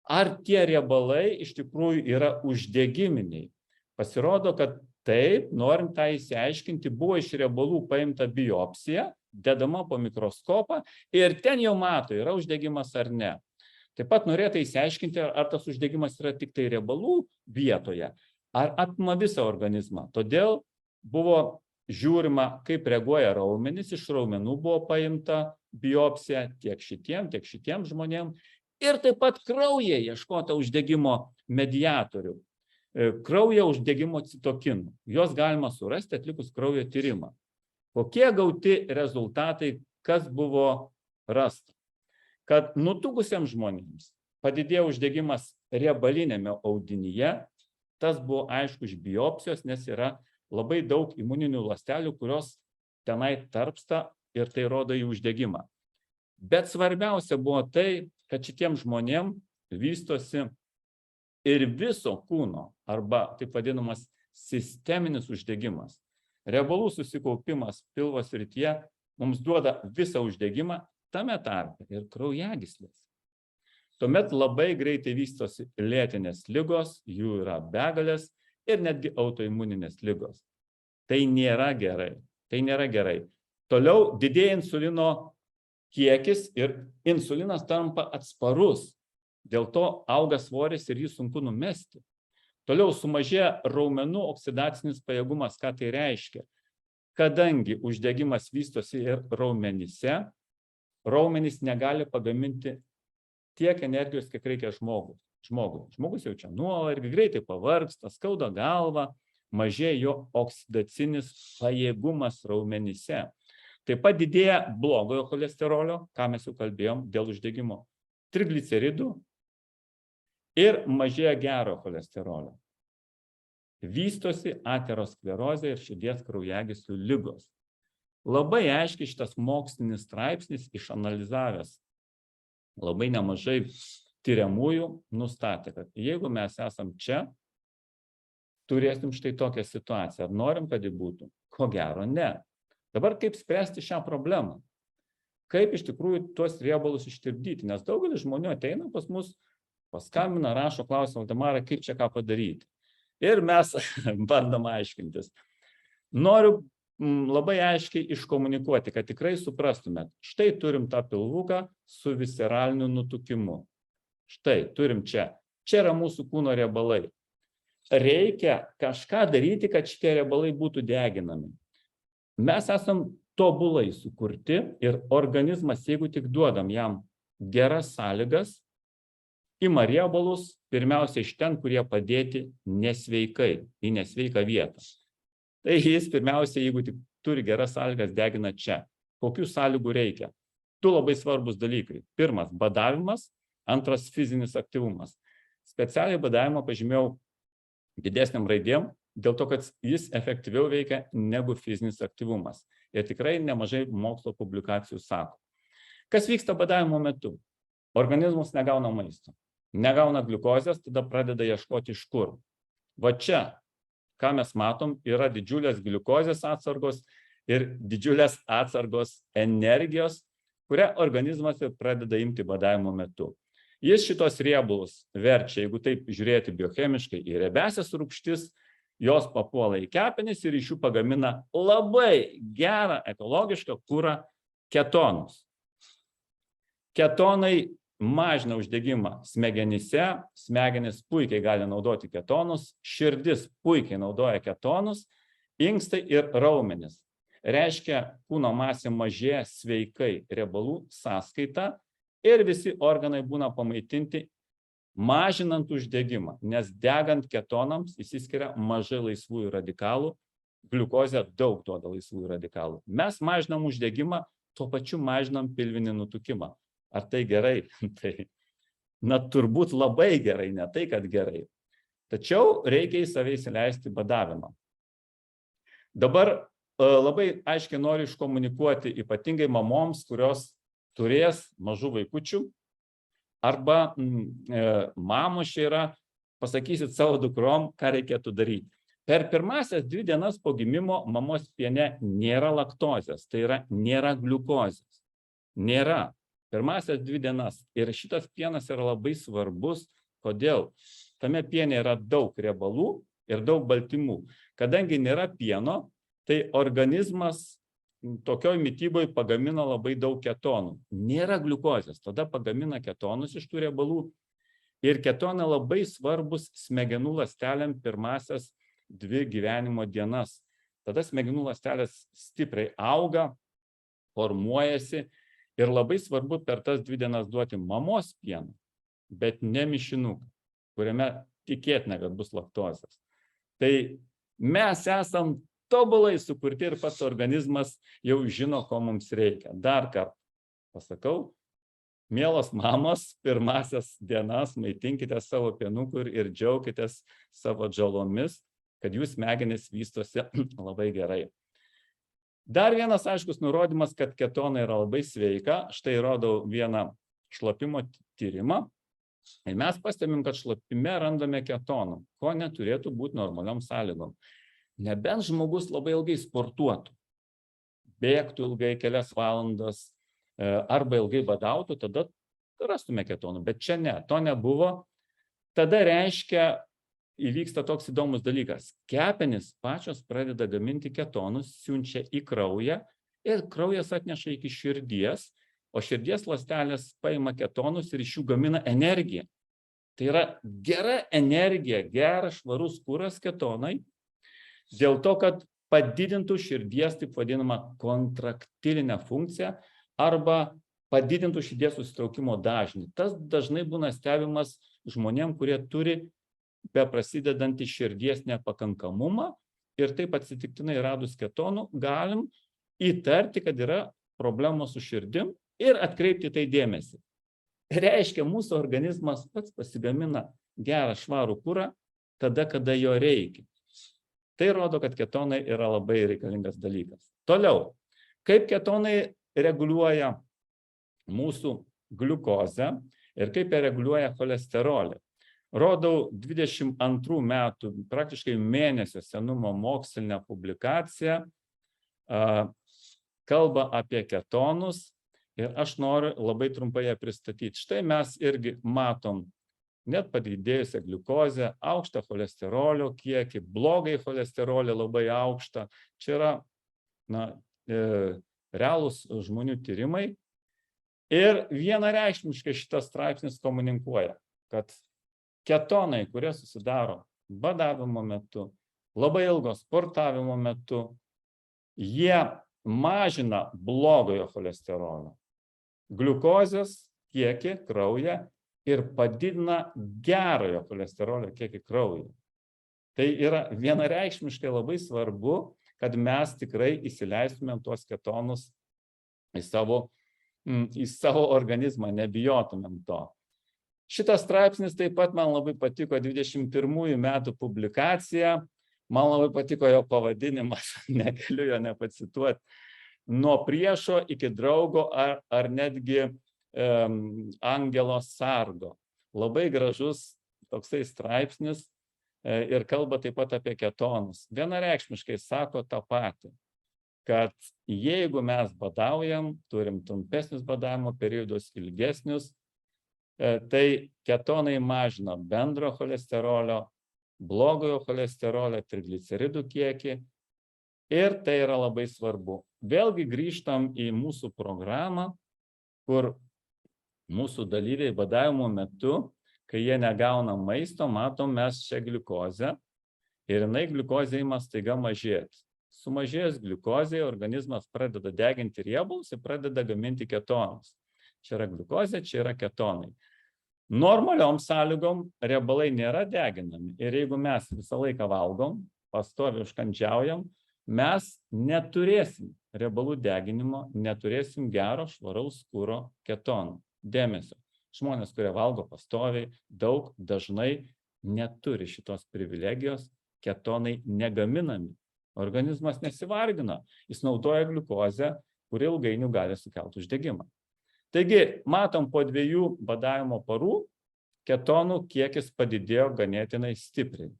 ar tie riebalai iš tikrųjų yra uždegiminiai. Pasirodo, kad taip, norint tą išsiaiškinti, buvo iš riebalų paimta biopsija, dedama po mikroskopą ir ten jau mato, yra uždegimas ar ne. Taip pat norėta išsiaiškinti, ar tas uždegimas yra tik tai riebalų vietoje, ar apima visą organizmą. Todėl buvo žiūrima, kaip reaguoja raumenys, iš raumenų buvo paimta biopsija tiek šitiem žmonėm. Ir taip pat kraujyje ieškota uždegimo mediatorių, kraujo uždegimo citokinų. Juos galima surasti atlikus kraujo tyrimą. Kokie gauti rezultatai, kas buvo rasta? Kad nutukusiems žmonėms padidėjo uždegimas riebalinėme audinyje, tas buvo aišku iš biopsijos, nes yra labai daug imuninių ląstelių, kurios tenai tarpsta ir tai rodo į uždegimą. Bet svarbiausia buvo tai, kad šitiem žmonėm vystosi ir viso kūno, arba taip vadinamas sisteminis uždegimas. Riebalų susikaupimas pilvo srityje mums duoda visą uždegimą, tame tarpe ir kraujagyslės. Tuomet labai greitai vystosi lėtinės ligos, jų yra begalės ir netgi autoimuninės ligos. Tai nėra gerai. Tai nėra gerai. Toliau didėja insulino kiekis ir insulinas tampa atsparus. Dėl to auga svoris ir jį sunku numesti. Toliau sumažėja raumenų oksidacinis pajėgumas. Ką tai reiškia? Kadangi uždegimas vystosi ir raumenyse, raumenys negali pagaminti tiek energijos, kiek reikia žmogui. Žmogus jaučia nuovargį, greitai pavargsta, skauda galvą, mažėja jo oksidacinis pajėgumas raumenyse. Taip pat didėja blogojo cholesterolio, ką mes jau kalbėjom, dėl uždegimo, trigliceridų ir mažėja gerojo cholesterolio. Vystosi aterosklerozė ir širdies kraujagyslių ligos. Labai aiškiai šitas mokslinis straipsnis išanalizavęs labai nemažai tyriamųjų nustatė, kad jeigu mes esam čia, turėsim štai tokią situaciją. Ar norim, kad ji būtų? Ko gero, ne. Dabar kaip spręsti šią problemą? Kaip iš tikrųjų tuos riebalus ištirpdyti? Nes daugelis žmonių ateina pas mus, paskambina, rašo klausimą, Valdemarai, kaip čia ką padaryti? Ir mes bandom aiškintis. Noriu labai aiškiai iškomunikuoti, kad tikrai suprastumėt. Štai turim tą pilvuką su visceraliniu nutukimu. Štai turim čia. Čia yra mūsų kūno riebalai. Reikia kažką daryti, kad šitie riebalai būtų deginami. Mes esam tobulai sukurti ir organizmas, jeigu tik duodam jam geras sąlygas, ima riebalus pirmiausia iš ten, kurie padėti nesveikai, į nesveiką vietą. Tai jis pirmiausia, jeigu tik turi geras sąlygas, degina čia. kokių sąlygų reikia. Du labai svarbus dalykai. Pirmas – badavimas, antras – fizinis aktyvumas. Specialiai badavimą pažymėjau didesniam raidėm, dėl to, kad jis efektyviau veikia negu fizinis aktyvumas. Ir tikrai nemažai mokslo publikacijų sako. Kas vyksta badavimo metu? Organizmas negauna maisto, negauna gliukozės, tada pradeda ieškoti iš kur. Va čia, ką mes matom, yra didžiulės gliukozės atsargos ir didžiulės atsargos energijos, kurią organizmas ir pradeda imti badavimo metu. Jis šitos riebalus verčia, jeigu taip žiūrėti biochemiškai, į riebiąsias rūgštis, jos papuola į kepenis ir iš jų pagamina labai gerą ekologišką kurą ketonus. Ketonai mažina uždegimą smegenyse, smegenys puikiai gali naudoti ketonus, širdis puikiai naudoja ketonus, inkstai ir raumenis. Reiškia, kūno masė mažėja sveikai riebalų sąskaita ir visi organai būna pamaitinti, mažinant uždegimą, nes degant ketonams išsiskiria mažai laisvųjų radikalų, gliukozė daug duoda laisvųjų radikalų. Mes mažinam uždegimą, tuo pačiu mažinam pilvinį nutukimą. Ar tai gerai? Tai, turbūt labai gerai, ne tai, kad gerai. Tačiau reikia į save įsileisti badavimą. Dabar labai aiškiai noriu iškomunikuoti ypatingai mamoms, kurios turės mažų vaikučių, arba mamos čia yra, pasakysit savo dukrom, ką reikėtų daryti. Per pirmasias 2 dienas po gimimo mamos piene nėra laktozės, tai yra nėra gliukozės. Nėra. Pirmasias 2 dienas. Ir šitas pienas yra labai svarbus. Kodėl? Tame piene yra daug riebalų ir daug baltymų. Kadangi nėra pieno, tai organizmas tokioj mityboje pagamina labai daug ketonų. Nėra gliukozės, tada pagamina ketonus iš tų riebalų. Ir ketonai labai svarbus smegenų ląstelėm pirmasias 2 gyvenimo dienas. Tada smegenų ląstelės stipriai auga, formuojasi ir labai svarbu per tas 2 dienas duoti mamos pieną, bet ne mišinuką, kuriame tikėtina, kad bus laktozės. Tai mes esam tobulai sukurti ir pats organizmas jau žino, ko mums reikia. Dar kartą pasakau, mielos mamos, pirmasias dienas maitinkite savo pienuku ir džiaukitės savo džalomis, kad jūs smegenys vystosi labai gerai. Dar vienas aiškus nurodymas, kad ketonai yra labai sveika. Štai rodau vieną šlapimo tyrimą. Ir mes pastebim, kad šlapime randame ketonų, ko neturėtų būti normaliom sąlygom. Nebent žmogus labai ilgai sportuotų, bėgtų ilgai kelias valandas arba ilgai badautų, tada rastume ketonų. Bet čia ne, to nebuvo. Tada reiškia, įvyksta toks įdomus dalykas. Kepenys pačios pradeda gaminti ketonus, siunčia į kraują ir kraujas atneša iki širdies, o širdies ląstelės paima ketonus ir iš jų gamina energiją. Tai yra gera energija, geras švarus kuras ketonai, dėl to, kad padidintų širdies taip vadinamą kontraktilinę funkciją arba padidintų širdies susitraukimo dažnį. Tas dažnai būna stebimas žmonėm, kurie turi beprasidedantį širdies nepakankamumą ir taip atsitiktinai radus ketonų galim įtarti, kad yra problemos su širdim ir atkreipti tai dėmesį. Reiškia, mūsų organizmas pats pasigamina gerą švarų kurą tada, kada jo reikia. Tai rodo, kad ketonai yra labai reikalingas dalykas. Toliau, kaip ketonai reguliuoja mūsų gliukozę ir kaip jie reguliuoja cholesterolį. Rodau 22 metų, praktiškai mėnesio senumo mokslinę publikaciją, kalba apie ketonus ir aš noriu labai trumpai ją pristatyti. Štai mes irgi matom net padidėjusią gliukozę, aukštą cholesterolio kiekį, blogai cholesterolį labai aukštą. Čia yra realūs žmonių tyrimai. Ir vienareikšmiškai šitas straipsnis komunikuoja, kad ketonai, kurie susidaro badavimo metu, labai ilgo sportavimo metu, jie mažina blogojo cholesterolio, gliukozės kiekį kraujyje ir padidina gerojo cholesterolio kiekį kraujyje. Tai yra vienareikšmiškai labai svarbu, kad mes tikrai įsileistumėm tuos ketonus į savo organizmą, nebijotumėm to. Šitas straipsnis taip pat man labai patiko, 21 metų publikacija, man labai patiko jo pavadinimas, negaliu jo nepacituoti, nuo priešo iki draugo ar netgi angelo sargo. Labai gražus toksai straipsnis ir kalba taip pat apie ketonus. Vienareikšmiškai sako tą patį, kad jeigu mes badaujam, turim trumpesnius badavimo periodus, ilgesnius, tai ketonai mažina bendro cholesterolio, blogojo cholesterolio, trigliceridų kiekį ir tai yra labai svarbu. Vėlgi grįžtam į mūsų programą, kur mūsų dalyviai badavimo metu, kai jie negauna maisto, matom mes čia gliukozę ir jinai gliukozė ima staiga mažėti. Sumažėjus gliukozėje organizmas pradeda deginti riebalus ir pradeda gaminti ketonus. Čia yra gliukozė, čia yra ketonai. Normaliom sąlygom riebalai nėra deginami ir jeigu mes visą laiką valgom, pastoviai užkandžiaujam, mes neturėsim riebalų deginimo, neturėsim gero švaraus kuro ketonų. Dėmesio. Žmonės, kurie valgo pastoviai, daug, dažnai neturi šitos privilegijos, ketonai negaminami. Organizmas nesivargina, jis naudoja gliukozę, kuri ilgainiui gali sukelti uždegimą. Taigi, matom, po 2 badavimo parų ketonų kiekis padidėjo ganėtinai stipriai.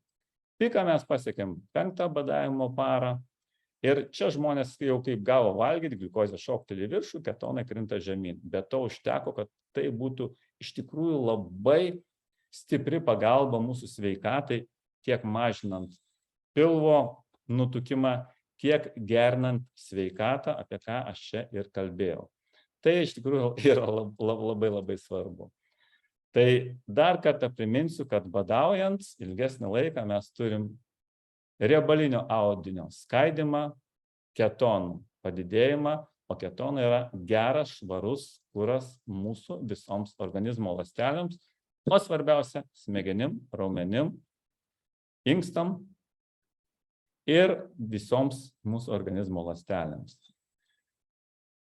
Piką mes pasiekėm 5 badavimo parą ir čia žmonės jau kaip gavo valgyti, gliukozė šokteli į viršų, ketonai krinta žemyn. Bet to užteko, kad tai būtų iš tikrųjų labai stipri pagalba mūsų sveikatai, tiek mažinant pilvo nutukimą, tiek gerinant sveikatą, apie ką aš čia ir kalbėjau. Tai iš tikrųjų yra labai svarbu. Tai dar kartą priminsiu, kad badaujant ilgesnį laiką mes turim riebalinio audinio skaidymą, ketonų padidėjimą, o ketonai yra geras, švarus kuras mūsų visoms organizmo ląstelėms, o svarbiausia smegenim, raumenim, inkstam ir visoms mūsų organizmo ląstelėms.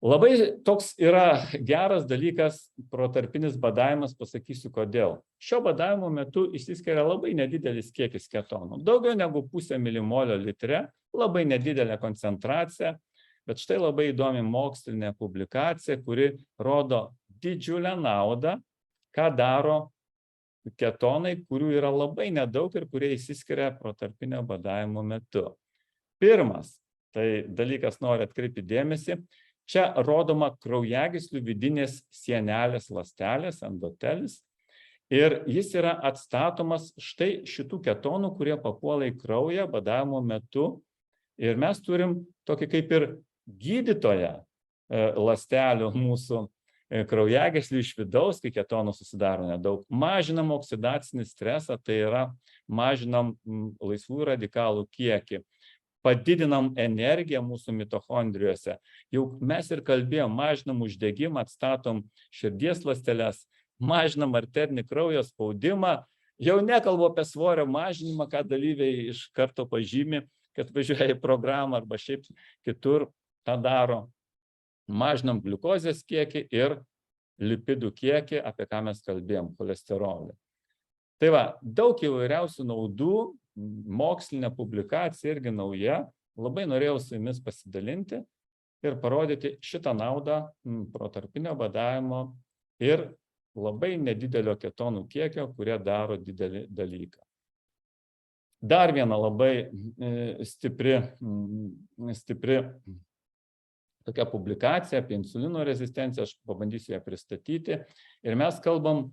Labai toks yra geras dalykas protarpinis badavimas, pasakysiu kodėl. Šio badavimo metu išsiskiria labai nedidelis kiekis ketonų, daugiau negu 0,5 milimolio litre, labai nedidelė koncentracija, bet štai labai įdomi mokslinė publikacija, kuri rodo didžiulę naudą, ką daro ketonai, kurių yra labai nedaug ir kurie išsiskiria protarpinio badavimo metu. Pirmas, tai dalykas noriu atkreipti dėmesį, čia rodoma kraujagyslių vidinės sienelės ląstelės, endotelis, ir jis yra atstatomas štai šitų ketonų, kurie papuola į kraują badavimo metu. Ir mes turim tokį kaip ir gydytoją ląstelių mūsų kraujagyslių iš vidaus, kai ketonų susidaro nedaug. Mažinam oksidacinį stresą, tai yra mažinam laisvų radikalų kiekį. Padidinam energiją mūsų mitochondrijose. Jau mes ir kalbėjom, mažinam uždegimą, atstatom širdies ląsteles, mažinam arterinį kraujo spaudimą. Jau nekalbu apie svorio mažinimą, ką dalyviai iš karto pažymi, kad važiuoja į programą arba šiaip kitur tą daro. Mažinam gliukozės kiekį ir lipidų kiekį, apie ką mes kalbėjom, cholesterolį. Tai va, daug įvairiausių naudų, mokslinė publikacija irgi nauja, labai norėjau su jumis pasidalinti ir parodyti šitą naudą protarpinio badavimo ir labai nedidelio ketonų kiekio, kurie daro didelį dalyką. Dar viena labai stipri tokia publikacija apie insulino rezistenciją, aš pabandysiu ją pristatyti. Ir mes kalbam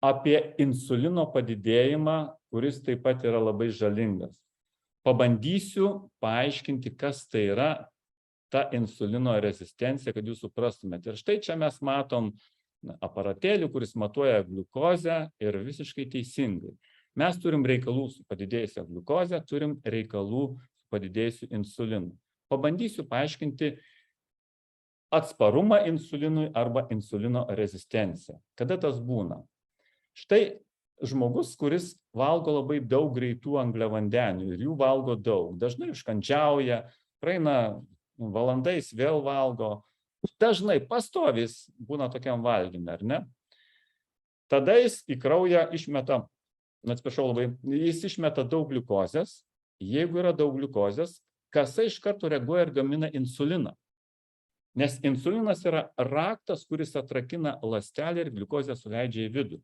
apie insulino padidėjimą, kuris taip pat yra labai žalingas. Pabandysiu paaiškinti, kas tai yra ta insulino rezistencija, kad jūs suprastumėte. Ir štai čia mes matom aparatėlį, kuris matuoja gliukozę ir visiškai teisingai. Mes turim reikalų su padidėjusia gliukozė, turim reikalų su padidėjusiu insulinu. Pabandysiu paaiškinti atsparumą insulinui arba insulino rezistenciją. Kada tas būna? Štai žmogus, kuris valgo labai daug greitų angliavandenių ir jų valgo daug, dažnai užkandžiauja, praeina valandais vėl valgo, dažnai pastovis būna tokiam valgyme, ar ne? Tada jis į kraują išmeta, atsiprašau labai, jis išmeta daug gliukozės. Jeigu yra daug gliukozės, kasa iš karto reaguoja ir gamina insuliną. Nes insulinas yra raktas, kuris atrakina ląstelę ir gliukozę suleidžia į vidų.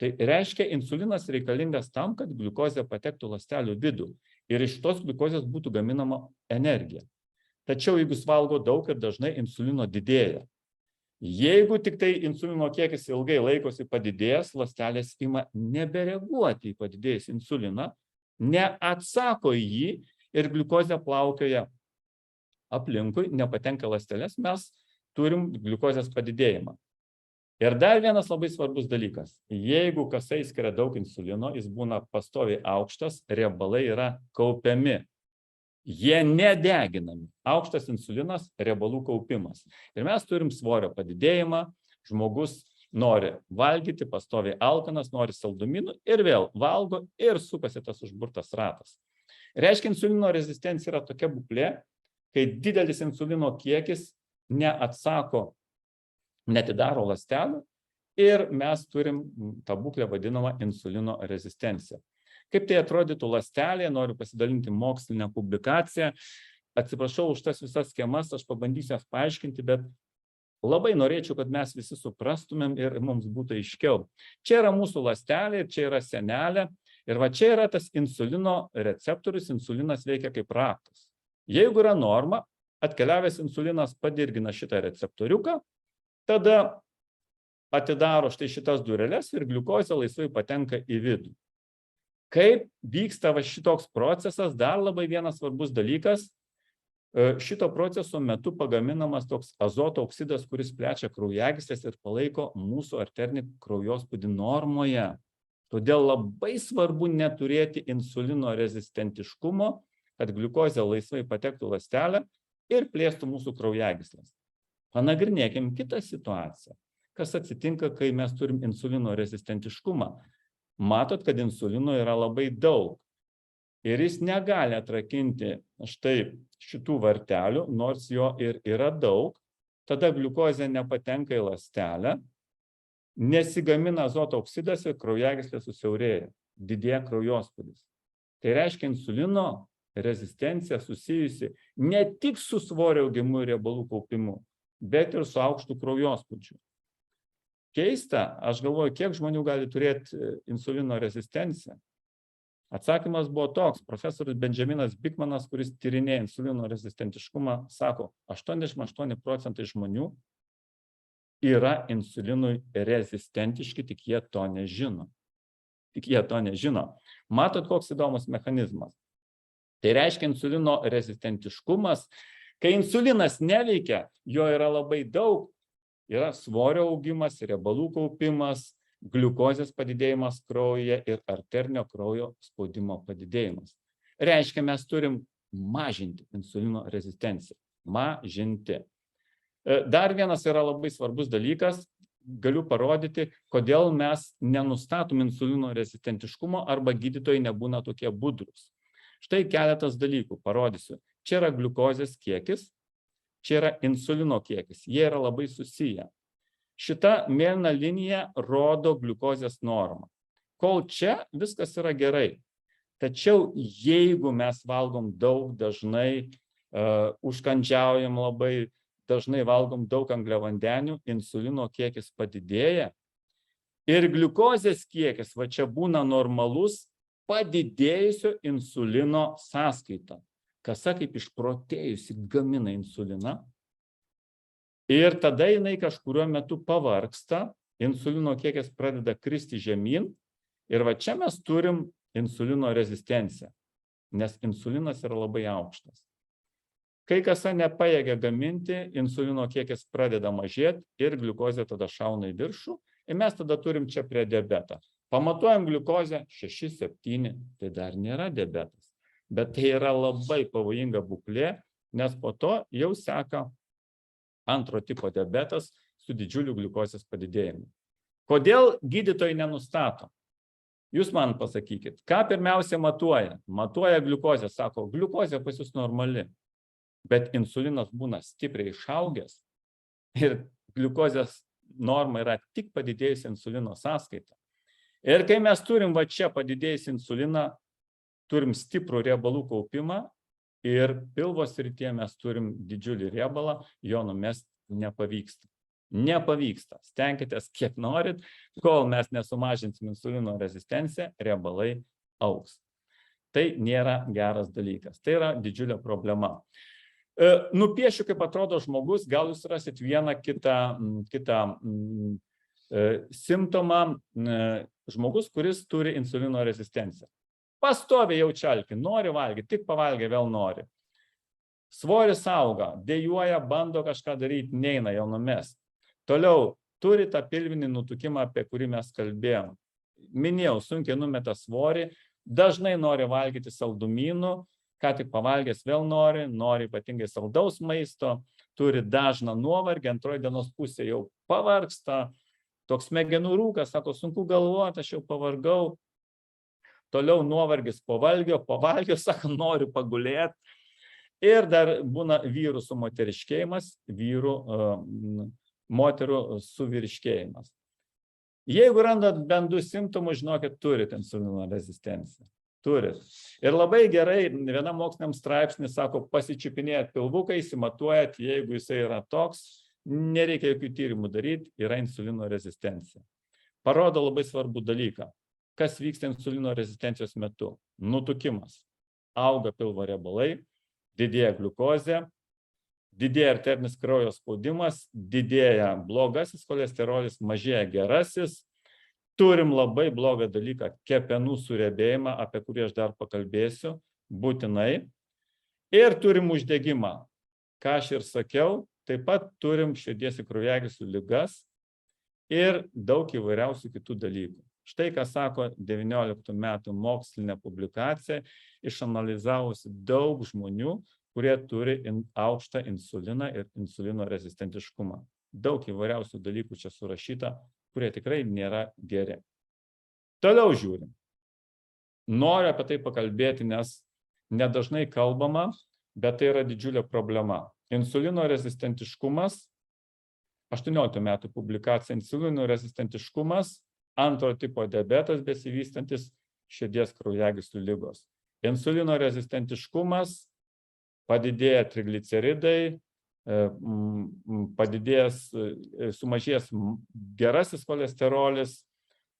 Tai reiškia, insulinas reikalingas tam, kad gliukozė patektų ląstelių vidų ir iš tos gliukozės būtų gaminama energija. Tačiau jeigu jis valgo daug ir dažnai insulino didėja. Jeigu tik tai insulino kiekis ilgai laikosi padidėjęs, ląstelės ima nebereaguoti į padidėjus insuliną, neatsako į jį ir gliukozė plaukioja aplinkui, nepatenka ląsteles, mes turim gliukozės padidėjimą. Ir dar vienas labai svarbus dalykas. Jeigu kasa išskiria daug insulino, jis būna pastoviai aukštas, riebalai yra kaupiami. Jie nedeginami. Aukštas insulinas, riebalų kaupimas. Ir mes turim svorio padidėjimą, žmogus nori valgyti, pastoviai alkanas, nori saldumynų ir vėl valgo ir sukasi tas užburtas ratas. Reiškia, insulino rezistencija yra tokia būklė, kai didelis insulino kiekis neatsako, netidaro ląstelių ir mes turim tą būklę vadinamą insulino rezistenciją. Kaip tai atrodytų ląstelėje, noriu pasidalinti mokslinę publikaciją. Atsiprašau už tas visas schemas, aš pabandysiu jas paaiškinti, bet labai norėčiau, kad mes visi suprastumėm ir mums būtų aiškiau. Čia yra mūsų ląstelė, čia yra sienelė ir va čia yra tas insulino receptorius, insulinas veikia kaip raktas. Jeigu yra norma, atkeliavęs insulinas padirgina šitą receptoriuką, tada atidaro štai šitas dureles ir gliukozė laisvai patenka į vidų. Kaip vyksta va šitoks procesas, dar labai vienas svarbus dalykas, šito proceso metu pagaminamas toks azoto oksidas, kuris plečia kraujagyslės ir palaiko mūsų arterinį kraujospūdį normoje. Todėl labai svarbu neturėti insulino rezistentiškumo, kad gliukozė laisvai patektų į ląstelę ir plėstų mūsų kraujagyslės. Panagrinėkim kitą situaciją. Kas atsitinka, kai mes turim insulino rezistentiškumą? Matot, kad insulino yra labai daug. Ir jis negali atrakinti štai šitų vartelių, nors jo ir yra daug. Tada gliukozė nepatenka į ląstelę, nesigamina azoto oksidas ir kraujagyslė susiaurėja, didėja kraujospūdis. Tai reiškia, insulino rezistencija susijusi ne tik su svorio augimu ir riebalų kaupimu, bet ir su aukštu kraujospūdžiu. Keista, aš galvoju, kiek žmonių gali turėti insulino rezistenciją. Atsakymas buvo toks, profesorius Benjaminas Bikmanas, kuris tyrinėja insulino rezistentiškumą, sako, 88% žmonių yra insulinui rezistentiški, tik jie to nežino. Matot, koks įdomus mechanizmas. Tai reiškia, insulino rezistentiškumas, kai insulinas neveikia, jo yra labai daug, yra svorio augimas, riebalų kaupimas, gliukozės padidėjimas kraujyje ir arterinio kraujo spaudimo padidėjimas. Reiškia, mes turim mažinti insulino rezistenciją. Mažinti. Dar vienas yra labai svarbus dalykas, galiu parodyti, kodėl mes nenustatom insulino rezistentiškumo arba gydytojai nebūna tokie budrūs. Štai keletas dalykų parodysiu. Čia yra gliukozės kiekis, čia yra insulino kiekis. Jie yra labai susiję. Šita mėlyna linija rodo gliukozės normą. Kol čia viskas yra gerai. Tačiau jeigu mes valgom daug, dažnai užkandžiaujam labai, dažnai valgom daug angliavandenių, insulino kiekis padidėja ir gliukozės kiekis va čia būna normalus padidėjusio insulino sąskaita. Kasa kaip išprotėjusi gamina insuliną ir tada jinai kažkuriuo metu pavargsta, insulino kiekis pradeda kristi žemyn ir va čia mes turim insulino rezistenciją, nes insulinas yra labai aukštas. Kai kasa nepajėgia gaminti, insulino kiekis pradeda mažėti ir gliukozė tada šauna į viršų ir mes tada turim čia prie diabetą. Pamatuojam gliukozę 6-7, tai dar nėra diabetas, bet tai yra labai pavojinga būklė, nes po to jau seka antro tipo diabetas su didžiuliu gliukozės padidėjimu. Kodėl gydytojai nenustato? Jūs man pasakykit, ką pirmiausia matuoja? Matuoja gliukozę, sako, gliukozė pas jūs normali. bet insulinas būna stipriai išaugęs ir gliukozės norma yra tik padidėjusi insulino sąskaita. Ir kai mes turim va čia padidėjusį insuliną, turim stiprų riebalų kaupimą ir pilvo srityje mes turim didžiulį riebalą, jo numest nepavyksta. Nepavyksta. Stenkitės kiek norit, kol mes nesumažinsim insulino rezistenciją, riebalai augs. Tai nėra geras dalykas. Tai yra didžiulė problema. Nupiešiu, kaip atrodo žmogus, gal jūs rasit vieną kitą simptomą. Žmogus, kuris turi insulino rezistenciją. Pastoviai jaučia alkį, nori valgyti, tik pavalgė, vėl nori. Svoris auga, dejuoja, bando kažką daryti, neina jau numest. Toliau, turi tą pilvinį nutukimą, apie kurį mes kalbėjom. Minėjau, sunkiai numeta svorį, dažnai nori valgyti saldumynų, ką tik pavalgęs vėl nori ypatingai saldaus maisto, turi dažną nuovargį, antroji dienos pusė jau pavargsta, toks smegenų rūkas, sako, sunku galvoti, aš jau pavargau. Toliau nuovargis po valgio, sako, noriu pagulėti. Ir dar būna vyrų sumoteriškėjimas, moterų suvyriškėjimas. Jeigu randat bent 2 simptomus, žinokit, turit insulino rezistenciją. Turit. Ir labai gerai, vienam moksliniam straipsnį sako, pasičiupinėjat pilvuką, įsimatuojat, jeigu jisai yra toks, nereikia jokių tyrimų daryti, yra insulino rezistencija. Parodo labai svarbų dalyką. Kas vyksta insulino rezistencijos metu? Nutukimas. Auga pilvo riebalai, didėja gliukozė, didėja arterinis kraujo spaudimas, didėja blogasis cholesterolis, mažėja gerasis. Turim labai blogą dalyką, kepenų suriebėjimą, apie kurį aš dar pakalbėsiu, būtinai. Ir turim uždegimą. Ką aš ir sakiau, taip pat turim širdies ir kraujagyslių ligas ir daug įvairiausių kitų dalykų. Štai ką sako 19 metų mokslinė publikacija, išanalizavusi daug žmonių, kurie turi aukštą insuliną ir insulino rezistentiškumą. Daug įvairiausių dalykų čia surašyta, kurie tikrai nėra geri. Toliau žiūrim. Noriu apie tai pakalbėti, nes nedažnai kalbama, bet tai yra didžiulė problema. Insulino rezistentiškumas, 18 metų publikacija, insulino rezistentiškumas, antro tipo diabetas besivystantis, širdies kraujagyslių ligos. Insulino rezistentiškumas, padidėja trigliceridai, sumažės gerasis cholesterolis,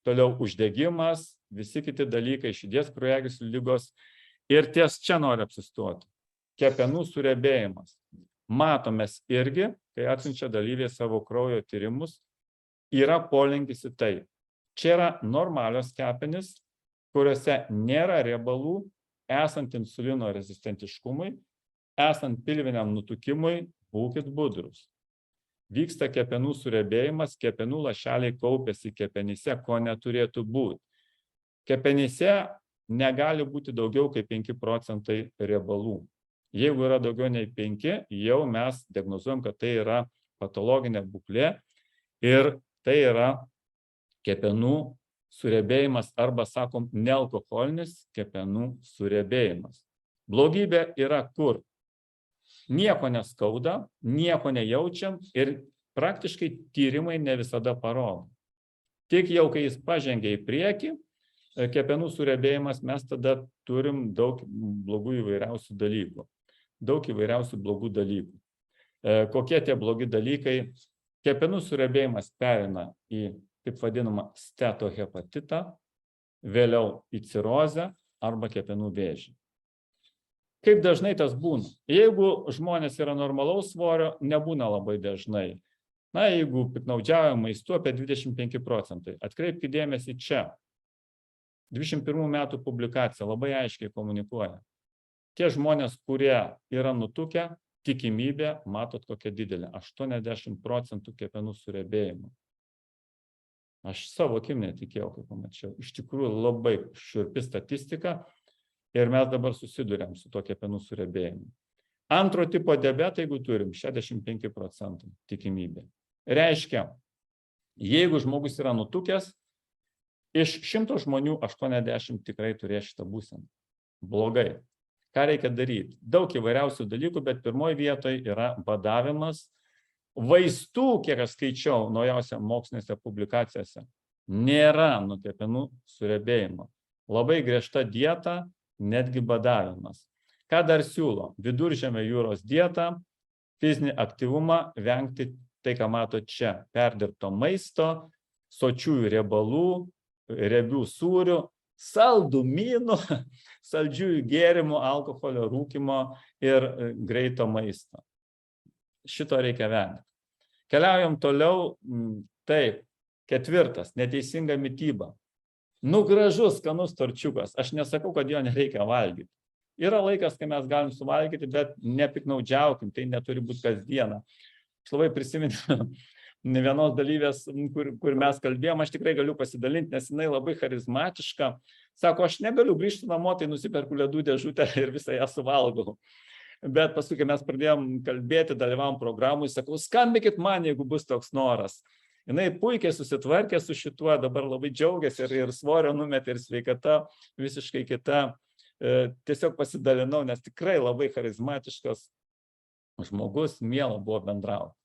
toliau uždegimas, visi kiti dalykai, širdies kraujagyslių ligos. Ir ties čia noriu apsistoti. Kepenų suriebėjimas. Matomės irgi, kai atsiunčia dalyviai savo kraujo tyrimus, yra polinkis į tai. Čia yra normalios kepenys, kuriuose nėra riebalų, esant insulino rezistentiškumui, esant pilviniam nutukimui, būkit budrus. Vyksta kepenų suriebėjimas, kepenų lašeliai kaupiasi kepenyse, ko neturėtų būti. Kepenyse negali būti daugiau kaip 5% riebalų. Jeigu yra daugiau nei 5, jau mes diagnozuojam, kad tai yra patologinė būklė ir tai yra kepenų suriebėjimas arba, sakom, nealkoholinis kepenų suriebėjimas. Blogybė yra kur? Nieko neskauda, nieko nejaučiam ir praktiškai tyrimai ne visada parodo. Tik jau, kai jis pažengia į priekį, kepenų suriebėjimas, mes tada turim daug blogų įvairiausių dalykų. Daug įvairiausių blogų dalykų. Kokie tie blogi dalykai? Kepenų suriebėjimas pereina į, taip vadinamą, stetohepatitą, vėliau į cirozę arba kepenų vėžį. Kaip dažnai tas būna? Jeigu žmonės yra normalaus svorio, nebūna labai dažnai. Na, jeigu piktnaudžiauja maistu, apie 25%. Atkreipkite dėmesį čia. 21 metų publikacija labai aiškiai komunikuoja. Tie žmonės, kurie yra nutukę, tikimybė, matot kokia didelė, 80% kepenų suriebėjimo. Aš savo akim netikėjau, kai pamačiau. Iš tikrųjų labai šiurpi statistika ir mes dabar susiduriam su to kepenų suriebėjimu. Antro tipo diabetą, jeigu turim, 65% tikimybė. Reiškia, jeigu žmogus yra nutukęs, iš 100 žmonių 80 tikrai turės šitą būseną. Blogai. Ką reikia daryti? Daug įvairiausių dalykų, bet pirmoje vietoje yra badavimas. Vaistų, kiek aš skaičiau naujausia mokslinėse publikacijose, nėra nuo kepenų suriebėjimo. Labai griežta dieta, netgi badavimas. Ką dar siūlo? Viduržemio jūros dieta, fizinį aktyvumą, vengti tai, ką mato čia, perdirbto maisto, sočiųjų riebalų, riebių sūrių, saldumynų, saldžiųjų gėrimų, alkoholio, rūkymo ir greito maisto. Šito reikia vengti. Keliaujam toliau. Taip, 4. Neteisinga mityba. Gražus, skanus torčiukas. Aš nesakau, kad jo nereikia valgyti. Yra laikas, kai mes galim suvalgyti, bet nepiknaudžiaukim, tai neturi būti kasdieną. Aš labai prisimenu ne vienos dalyvės, kur mes kalbėjom, aš tikrai galiu pasidalinti, nes jinai labai charizmatiška. Sako, aš negaliu grįžti namo, tai nusiperku ledų dėžutę ir visą ją suvalgau. Bet paskui, kai mes pradėjom kalbėti, dalyvavom programui, sakau, skambinkit man, jeigu bus toks noras. Jinai puikiai susitvarkė su šituo, dabar labai džiaugiasi ir svorio numetė, ir sveikata visiškai kita. Tiesiog pasidalinau, nes tikrai labai charizmatiškas žmogus, miela buvo bendrauti.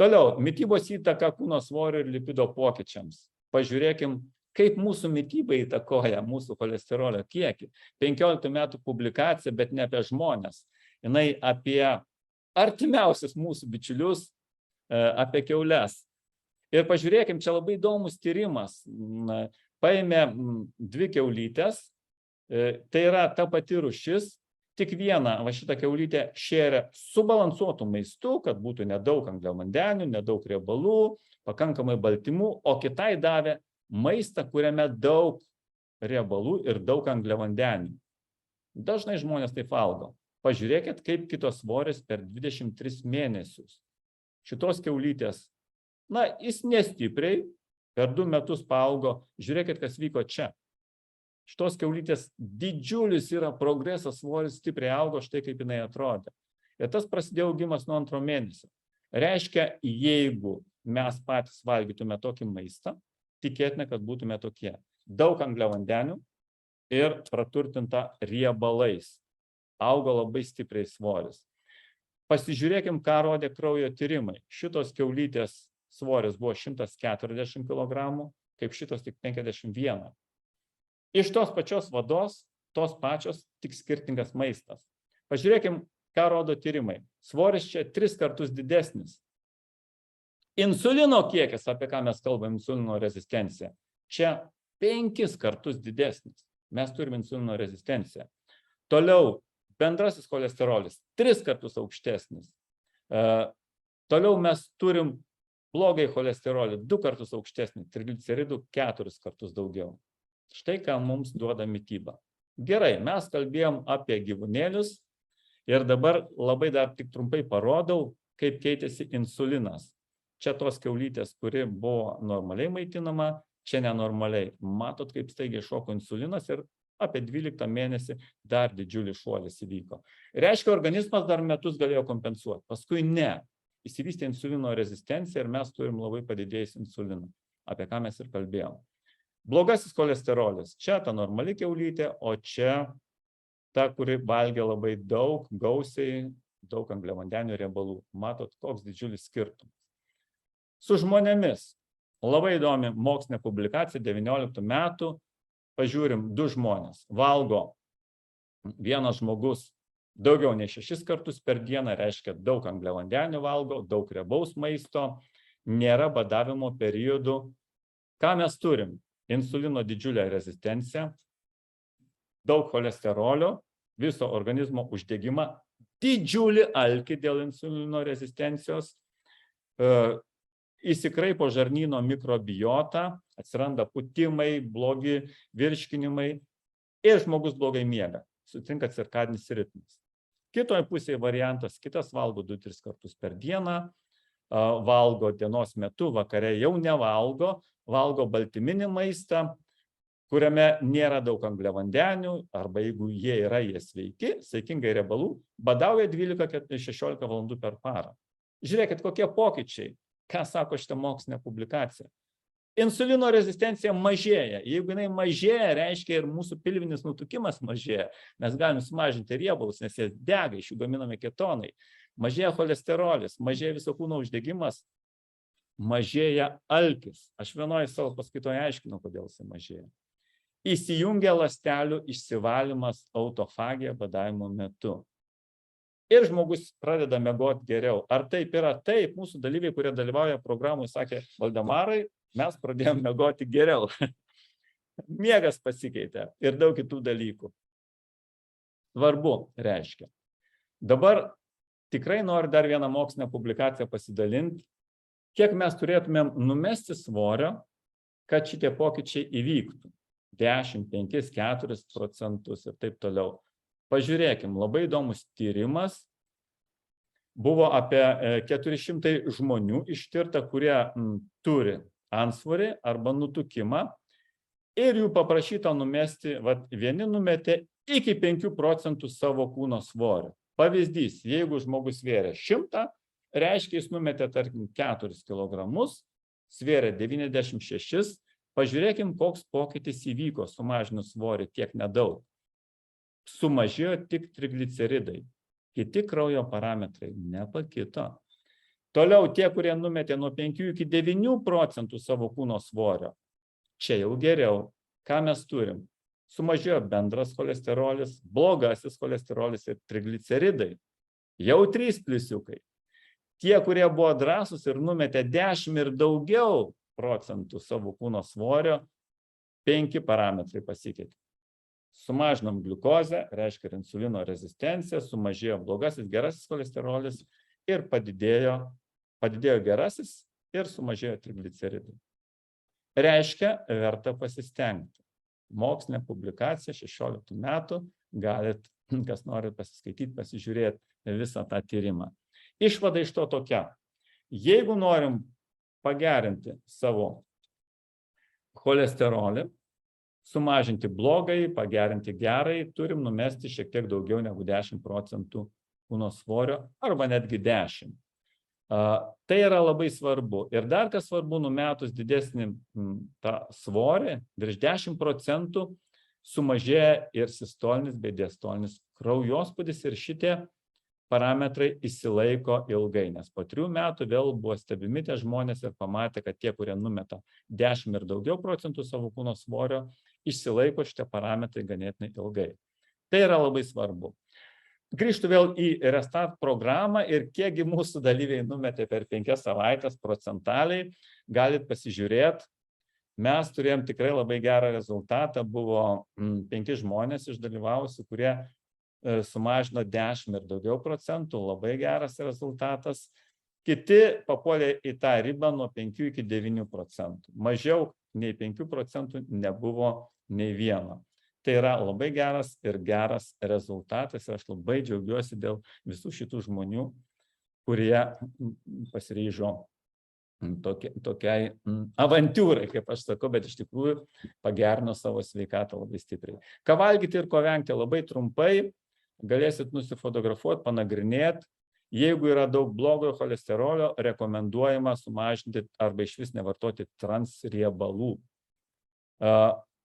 Toliau, mitybos įtaka kūno svorio ir lipido pokyčiams. Pažiūrėkim, kaip mūsų mityba įtakoja mūsų cholesterolio kiekį. 15 metų publikacija, bet ne apie žmones. Jinai apie artimiausius mūsų bičiulius, apie kiaules. Ir pažiūrėkim, čia labai įdomus tyrimas. Paėmė 2 kiaulytes, tai yra ta pati rūšis, tik vieną, šitą kiaulytę šėrė subalansuotų maistų, kad būtų nedaug angliavandenių, nedaug riebalų, pakankamai baltymų, o kitai davė maistą, kuriame daug riebalų ir daug angliavandenių. Dažnai žmonės taip valgo. Pažiūrėkit, kaip kito svoris per 23 mėnesius. Šitos kiaulytės, jis nestipriai, per 2 metus paaugo. Žiūrėkit, kas vyko čia. Šitos kiaulytės didžiulis yra progresas, svoris stipriai augo, štai kaip jinai atrodė. Ir tas prasidėjo augimas nuo 2 mėnesio. Reiškia, jeigu mes patys valgytume tokį maistą, tikėtina, kad būtume tokie. Daug angliavandenių ir praturtinta riebalais. Augo labai stipriai svoris. Pasižiūrėkim, ką rodė kraujo tyrimai. Šitos kiaulytės svoris buvo 140 kg, kaip šitos tik 51. Iš tos pačios vados, tos pačios, tik skirtingas maistas. Pažiūrėkim, ką rodo tyrimai. Svoris čia 3 kartus didesnis. Insulino kiekis, apie ką mes kalbame, insulino rezistencija, čia 5 kartus didesnis. Mes turime insulino rezistenciją. Toliau, bendrasis cholesterolis 3 kartus aukštesnis. Toliau mes turim blogai cholesterolį 2 kartus aukštesnį, trigliceridų 4 kartus daugiau. Štai ką mums duoda mityba. Gerai, mes kalbėjom apie gyvūnėlius ir dabar labai dar tik trumpai parodau, kaip keitėsi insulinas. Čia tos kiaulytės, kuri buvo normaliai maitinama, čia nenormaliai. Matot, kaip staigiai šoko insulinas ir apie 12 mėnesį dar didžiulis šuolis įvyko. Reiškia, organizmas dar metus galėjo kompensuoti. Paskui ne. Įsivystė insulino rezistencija ir mes turim labai padidėjus insuliną, apie ką mes ir kalbėjom. Blogasis cholesterolis. Čia ta normali kiaulytė, o čia ta, kuri valgė labai daug, gausiai, daug angliavandenių riebalų. Matot, koks didžiulis skirtumas. Su žmonėmis. Labai įdomi mokslinė publikacija 19 metų. Pažiūrim, 2 žmonės. Valgo vienas žmogus daugiau nei 6 kartus per dieną, reiškia daug angliavandenių valgo, daug riebaus maisto, nėra badavimo periodų. Ką mes turim? Insulino didžiulę rezistenciją, daug cholesterolio, viso organizmo uždegimą, didžiulį alkį dėl insulino rezistencijos, įsikraipo žarnyno mikrobiota, atsiranda putimai, blogi virškinimai ir žmogus blogai miega, sutrinka cirkadinis ritmas. Kitoje pusėje variantas, kitas valgo 2-3 kartus per dieną, valgo dienos metu, vakare jau nevalgo, valgo baltyminį maistą, kuriame nėra daug angliavandenių, arba jeigu jie yra, jie sveiki, saikingai riebalų, badauja 12-16 valandų per parą. Žiūrėkit, kokie pokyčiai, ką sako šitą mokslinę publikaciją. Insulino rezistencija mažėja. Jeigu jinai mažėja, reiškia ir mūsų pilvinis nutukimas mažėja. Mes galime sumažinti riebalus, nes jie dega, iš jų gaminami ketonai. Mažėja cholesterolis, mažėja viso kūno uždegimas, mažėja alkis. Aš vienoje savo paskaitoje aiškinu, kodėl jis mažėja. Įsijungia ląstelių išsivalymas, autofagija badavimo metu. Ir žmogus pradeda miegoti geriau. Ar taip yra? Taip, mūsų dalyviai, kurie dalyvauja programui, sakė, Valdemarai, mes pradėjome miegoti geriau. Miegas pasikeitė ir daug kitų dalykų. Svarbu, reiškia. Dabar tikrai noriu dar vieną mokslinę publikaciją pasidalinti, kiek mes turėtumėm numesti svorio, kad šitie pokyčiai įvyktų. 10, 5, 4% ir taip toliau. Pažiūrėkim, labai įdomus tyrimas. Buvo apie 400 žmonių ištirta, kurie turi antsvorį arba nutukimą ir jų paprašyta numesti, vieni numetė iki 5% savo kūno svorio. Pavyzdys, jeigu žmogus svėrė 100, reiškia jis numetė, tarkim, 4 kg, svėrė 96, pažiūrėkim, koks pokytis įvyko, sumažinus svorį tiek nedaug. Sumažėjo tik trigliceridai, kiti kraujo parametrai nepakito. Toliau tie, kurie numetė nuo 5 iki 9% savo kūno svorio, čia jau geriau. Ką mes turim? Sumažėjo bendras cholesterolis, blogasis cholesterolis ir trigliceridai. Jau 3 pliusiukai. Tie, kurie buvo drąsūs ir numetė 10 ir daugiau procentų savo kūno svorio, 5 parametrai pasikeitė. Sumažinom gliukozę, reiškia ir insulino rezistenciją, sumažėjo blogasis, gerasis cholesterolis ir padidėjo gerasis ir sumažėjo trigliceridai. Reiškia, verta pasistengti. Mokslinė publikacija 16 metų, galit, kas norit pasiskaityti, pasižiūrėti visą tą tyrimą. Išvada iš to tokia. Jeigu norim pagerinti savo cholesterolį, sumažinti blogai, pagerinti gerai, turim numesti šiek tiek daugiau negu 10% kūno svorio arba netgi 10. Tai yra labai svarbu. Ir dar kas svarbu, numetus didesnį tą svorį, virš 10% sumažėja ir sistolinis bei diastolinis kraujospūdis ir šitie parametrai išsilaiko ilgai, nes po 3 metų vėl buvo stebimi tie žmonės ir pamatė, kad tie, kurie numeta 10 ir daugiau procentų savo kūno svorio, išsilaiko šitie parametrai ganėtinai ilgai. Tai yra labai svarbu. Grįžtu vėl į Restart programą ir kiekgi mūsų dalyviai numetė per 5 savaitės procentaliai, galit pasižiūrėti. Mes turėjom tikrai labai gerą rezultatą, buvo 5 žmonės išdalyvavusių, kurie sumažino 10 ir daugiau procentų, labai geras rezultatas. Kiti papuolė į tą ribą nuo 5 iki 9%. Mažiau nei 5% nebuvo nei vieno. Tai yra labai geras ir geras rezultatas ir aš labai džiaugiuosi dėl visų šitų žmonių, kurie pasiryžo tokiai avantūrai, kaip aš sakau, bet iš tikrųjų pagerino savo sveikatą labai stipriai. Ką valgyti ir ko vengti labai trumpai, galėsit nusifotografuoti, panagrinėti. Jeigu yra daug blogojo cholesterolio, rekomenduojama sumažinti arba išvis nevartoti transriebalų.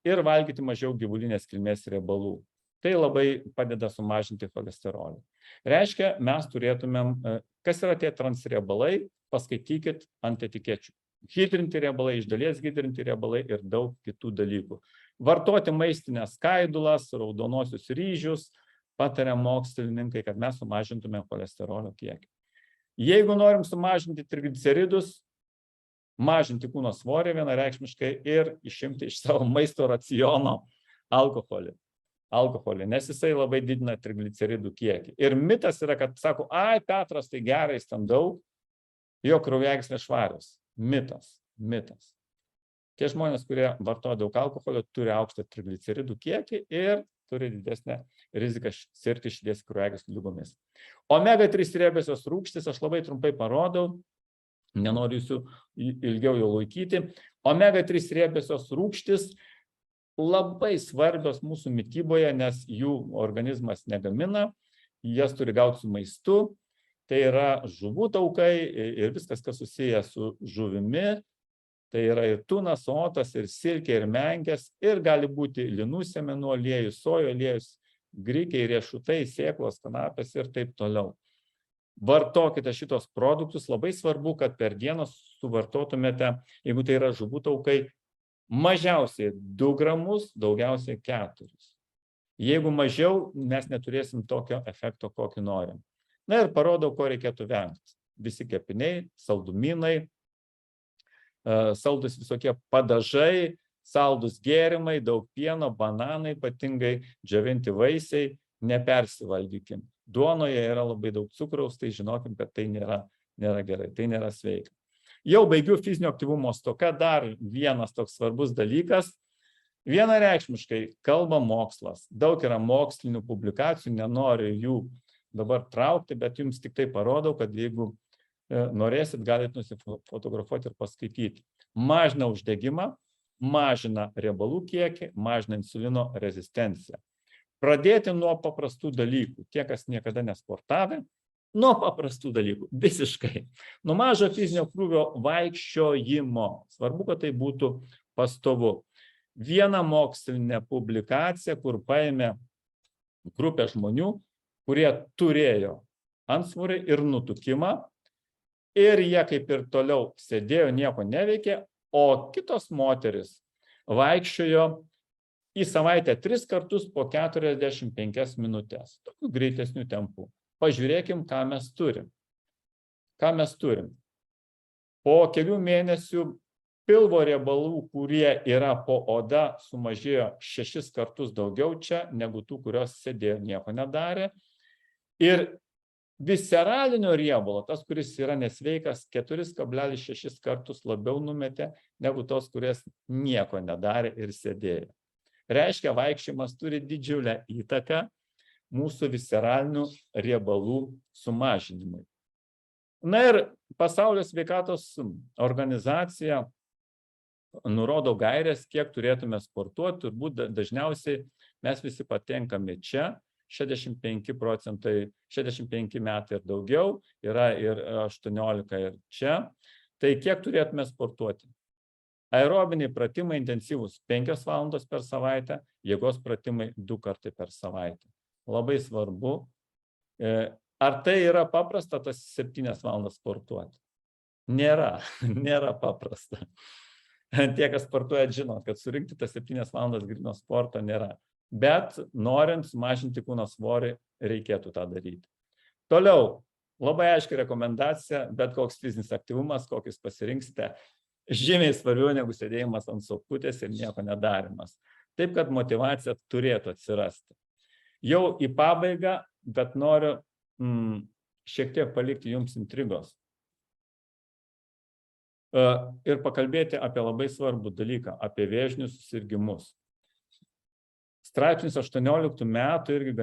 Ir valgyti mažiau gyvulinės kilmės riebalų. Tai labai padeda sumažinti cholesterolį. Reiškia, mes turėtumėm, kas yra tie transriebalai, paskaitykit ant etikečių. Hidrinti riebalai, iš dalies hidrinti riebalai ir daug kitų dalykų. Vartoti maistinės skaidulas, raudonosius ryžius, pataria mokslininkai, kad mes sumažintume cholesterolio kiekį. Jeigu norim sumažinti trigliceridus, mažinti kūno svorį vienareikšmiškai ir išimti iš savo maisto raciono alkoholį, nes jisai labai didina trigliceridų kiekį. Ir mitas yra, kad sako, ai, Petras, tai gerai, jis ten daug, jo kraujagyslės švarios. Mitas. Tie žmonės, kurie vartoja daug alkoholio, turi aukštą trigliceridų kiekį ir turi didesnę riziką sirgti širdies kraujagyslių ligomis. Omega-3 riebiosios rūgštys, aš labai trumpai parodau, nenoriu jūsų ilgiau jau laikyti. Omega-3 riebiosios rūgštys labai svarbios mūsų mityboje, nes jų organizmas negamina, jas turi gauti su maistu. Tai yra žuvų taukai ir viskas, kas susiję su žuvimi, Tai yra ir tunas, otas, ir silkė, ir menkės, ir gali būti linų sėmenų aliejus, sojų aliejus, grikiai, riešutai, sėklos, kanapės ir taip toliau. Vartokite šitos produktus, labai svarbu, kad per dieną suvartotumėte, jeigu tai yra žuvų taukai, mažiausiai 2 gramus, daugiausiai 4. Jeigu mažiau, mes neturėsim tokio efekto, kokį norim. Na ir parodau, ko reikėtų vengti. Visi kepiniai, saldumynai, saldus visokie padažai, saldus gėrimai, daug pieno, bananai, ypatingai džiovinti vaisiai, nepersivalgykim. Duonoje yra labai daug cukraus, tai žinokim, kad tai nėra gerai, tai nėra sveika. Jau baigiu fizinio aktyvumo stoka, dar vienas toks svarbus dalykas. Vienareikšmiškai kalba mokslas. Daug yra mokslinių publikacijų, nenoriu jų dabar traukti, bet jums tik tai parodau, kad jeigu norėsit, galite nusifotografuoti ir paskaityti. Mažina uždegimą, mažina riebalų kiekį, mažina insulino rezistenciją. Pradėti nuo paprastų dalykų. Tie, kas niekada nesportavę, nuo paprastų dalykų, visiškai. Nuo mažo fizinio krūvio vaikščiojimo. Svarbu, kad tai būtų pastovu. Viena mokslinė publikacija, kur paėmė grupę žmonių, kurie turėjo antsvorį ir nutukimą, ir jie kaip ir toliau sėdėjo, nieko neveikė, o kitos moteris vaikščiojo į savaitę 3 kartus po 45 minutės, tokių greitesnių tempų. Pažiūrėkim, ką mes turim. Ką mes turim? Po kelių mėnesių pilvo riebalų, kurie yra po oda, sumažėjo 6 kartus daugiau čia, negu tų, kurios sėdėjo, nieko nedarė. Ir visceralinio riebalo, tas, kuris yra nesveikas, 4,6 kartus labiau numetė, negu tos, kurias nieko nedarė ir sėdėjo. Reiškia, vaikščiojimas turi didžiulę įtaką mūsų visceralinių riebalų sumažinimui. Na ir Pasaulio sveikatos organizacija nurodo gairės, kiek turėtume sportuoti. Turbūt dažniausiai mes visi patenkame čia, 65 metai ir daugiau, yra ir 18 ir čia. Tai kiek turėtume sportuoti? Aerobiniai pratimai intensyvūs 5 valandos per savaitę, jėgos pratimai 2 kartai per savaitę. Labai svarbu. Ar tai yra paprasta tas 7 valandas sportuoti? Nėra paprasta. Tie, kas sportuoja, žino, kad surinkti tas 7 valandas gryno sporto nėra. Bet norint sumažinti kūno svorį, reikėtų tą daryti. Toliau, labai aiški rekomendacija, bet koks fizinis aktyvumas, kokis pasirinksite, žymiai svarbiau negu sėdėjimas ant sofutės ir nieko nedarimas. Taip, kad motyvacija turėtų atsirasti. Jau į pabaigą, bet noriu šiek tiek palikti jums intrigos. Ir pakalbėti apie labai svarbų dalyką, apie vėžinius susirgimus. Straipsnis 18 metų irgi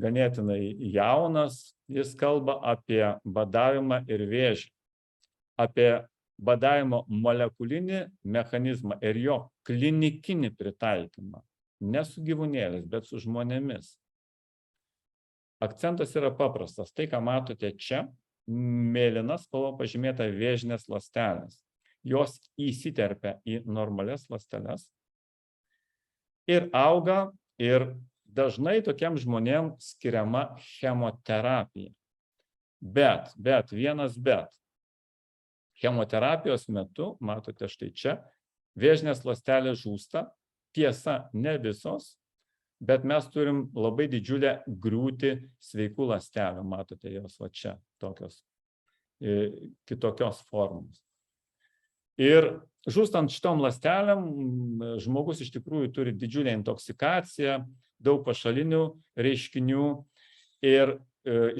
ganėtinai jaunas, jis kalba apie badavimą ir vėžį, apie badavimo molekulinį mechanizmą ir jo klinikinį pritaikymą. Ne su gyvūnėliais, bet su žmonėmis. Akcentas yra paprastas. Tai, ką matote čia, mėlyna spalva pažymėta vėžinės ląstelės. Jos įsiterpia į normalias ląsteles ir auga, ir dažnai tokiem žmonėm skiriama chemoterapija. Bet. Chemoterapijos metu, matote štai čia, vėžinės ląstelės žūsta. Tiesa, ne visos, bet mes turim labai didžiulę griūtį sveikų ląstelių. Matote jos va čia, tokios kitokios formos. Ir žūstant šitom ląstelėm, žmogus iš tikrųjų turi didžiulę intoksikaciją, daug pašalinių reiškinių. Ir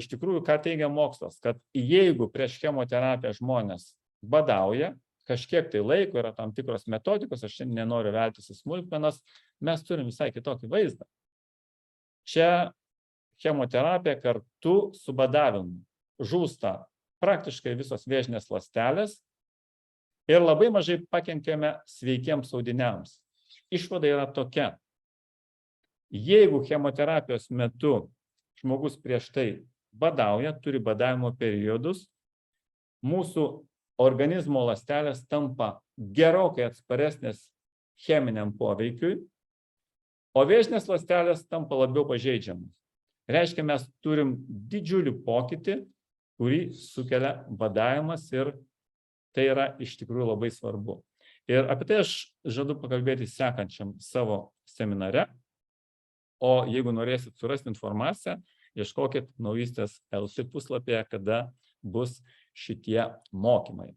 iš tikrųjų, ką teigia mokslas, kad jeigu prieš chemoterapiją žmonės badauja, kažkiek tai laiko, yra tam tikros metodikos, aš šiandien nenoriu veltis į smulkmenas, mes turim visai kitokį vaizdą. Čia chemoterapija kartu su badavimu. Žūsta praktiškai visos vėžinės ląstelės ir labai mažai pakenkiame sveikiems audiniams. Išvada yra tokia. Jeigu chemoterapijos metu žmogus prieš tai badauja, turi badavimo periodus, mūsų organizmo ląstelės tampa gerokai atsparesnės cheminiam poveikiui, o vėžinės ląstelės tampa labiau pažeidžiamos. Reiškia, mes turim didžiulį pokytį, kurį sukelia badavimas ir tai yra iš tikrųjų labai svarbu. Ir apie tai aš žadu pakalbėti sekančiam savo seminare, o jeigu norėsit surasti informaciją, ieškokit Naujystės LT puslapyje, kada bus šitie mokymai.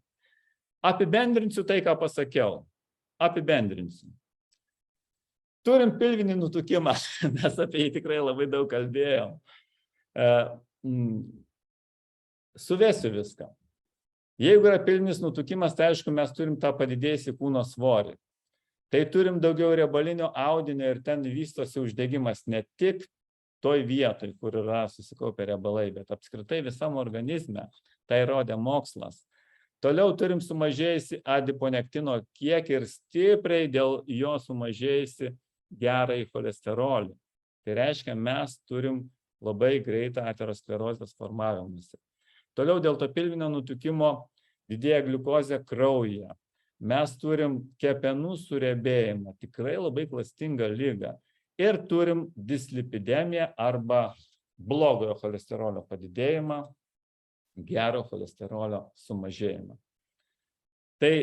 Apibendrinsiu tai, ką pasakiau. Apibendrinsiu. Turim pilvinį nutukimą, mes apie jį tikrai labai daug kalbėjom. Suvesiu viską. Jeigu yra pilvinis nutukimas, tai aišku, mes turim tą padidėjusį kūno svorį. Tai turim daugiau riebalinio audinio ir ten vystosi uždegimas ne tik toj vietoj, kur yra susikaupę riebalai, bet apskritai visam organizme. Tai rodė mokslas. Toliau turim sumažėjusi adiponektino kiekį ir stipriai dėl jo sumažėjusi gerąjį cholesterolį. Tai reiškia, mes turim labai greitą aterosklerozės formavimąsi. Toliau dėl to pilvinio nutukimo didėja gliukozė kraujyje. Mes turim kepenų suriebėjimą, tikrai labai klastingą ligą. Ir turim dislipidemiją arba blogojo cholesterolio padidėjimą, gero cholesterolio sumažėjimą. Tai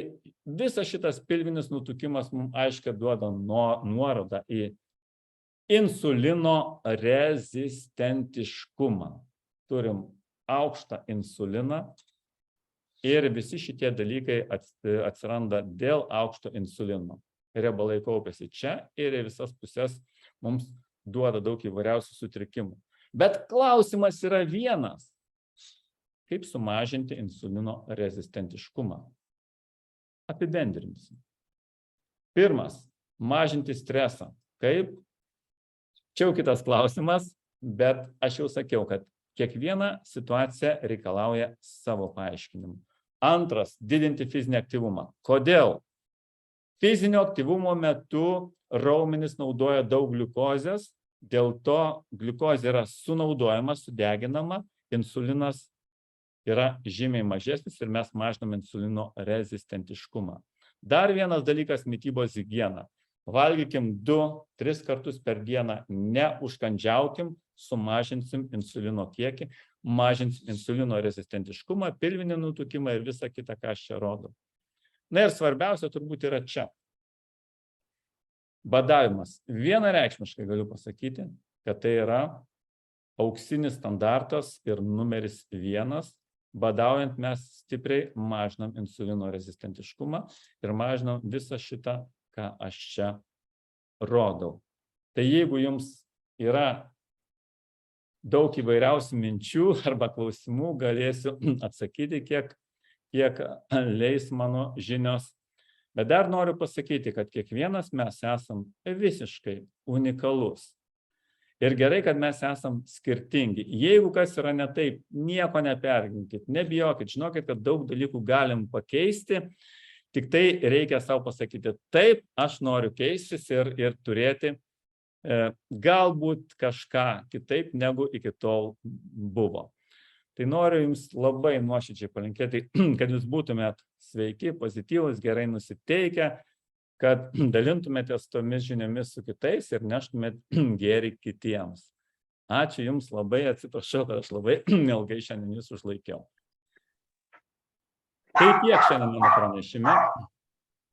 visas šitas pilvinis nutukimas mums aiškiai duoda nuorodą į insulino rezistentiškumą. Turim aukštą insuliną ir visi šitie dalykai atsiranda dėl aukšto insulino. Riebalai kaupiasi čia ir į visas pusės mums duoda daug įvairiausių sutrikimų. Bet klausimas yra vienas. Kaip sumažinti insulino rezistentiškumą? Apibendrinsim. Pirmas, mažinti stresą. Kaip? Čia jau kitas klausimas, bet aš jau sakiau, kad kiekviena situacija reikalauja savo paaiškinimų. Antras, didinti fizinį aktyvumą. Kodėl? Fizinio aktyvumo metu raumenys naudoja daug gliukozės, dėl to gliukozė yra sunaudojama, sudeginama, insulinas yra žymiai mažesnis ir mes mažiname insulino rezistentiškumą. Dar vienas dalykas - mitybos higiena. Valgykim 2-3 kartus per dieną, neužkandžiaukim, sumažinsim insulino kiekį, mažinsim insulino rezistentiškumą, pilvinį nutukimą ir visą kitą, ką aš čia rodau. Na ir svarbiausia turbūt yra čia. Badavimas. Vienareikšmiškai galiu pasakyti, kad tai yra auksinis standartas ir numeris 1. Badaujant mes stipriai mažinam insulino rezistentiškumą ir mažinam visą šitą, ką aš čia rodau. Tai jeigu jums yra daug įvairiausių minčių arba klausimų, galėsiu atsakyti, kiek leis mano žinios. Bet dar noriu pasakyti, kad kiekvienas mes esam visiškai unikalus. Ir gerai, kad mes esam skirtingi. Jeigu kas yra ne taip, nieko neperginkit, nebijokit, žinokit, kad daug dalykų galim pakeisti, tik tai reikia savo pasakyti, taip, aš noriu keistis ir turėti galbūt kažką kitaip, negu iki tol buvo. Tai noriu jums labai nuoširdžiai palinkėti, kad jūs būtumėt sveiki, pozityvūs, gerai nusiteikę, kad dalintumėtės tomis žiniomis su kitais ir neštumėt gėrį kitiems. Ačiū jums labai, atsiprašau, kad aš labai ilgai šiandien jūs užlaikiau. Tai tiek šiandien mano pranešime.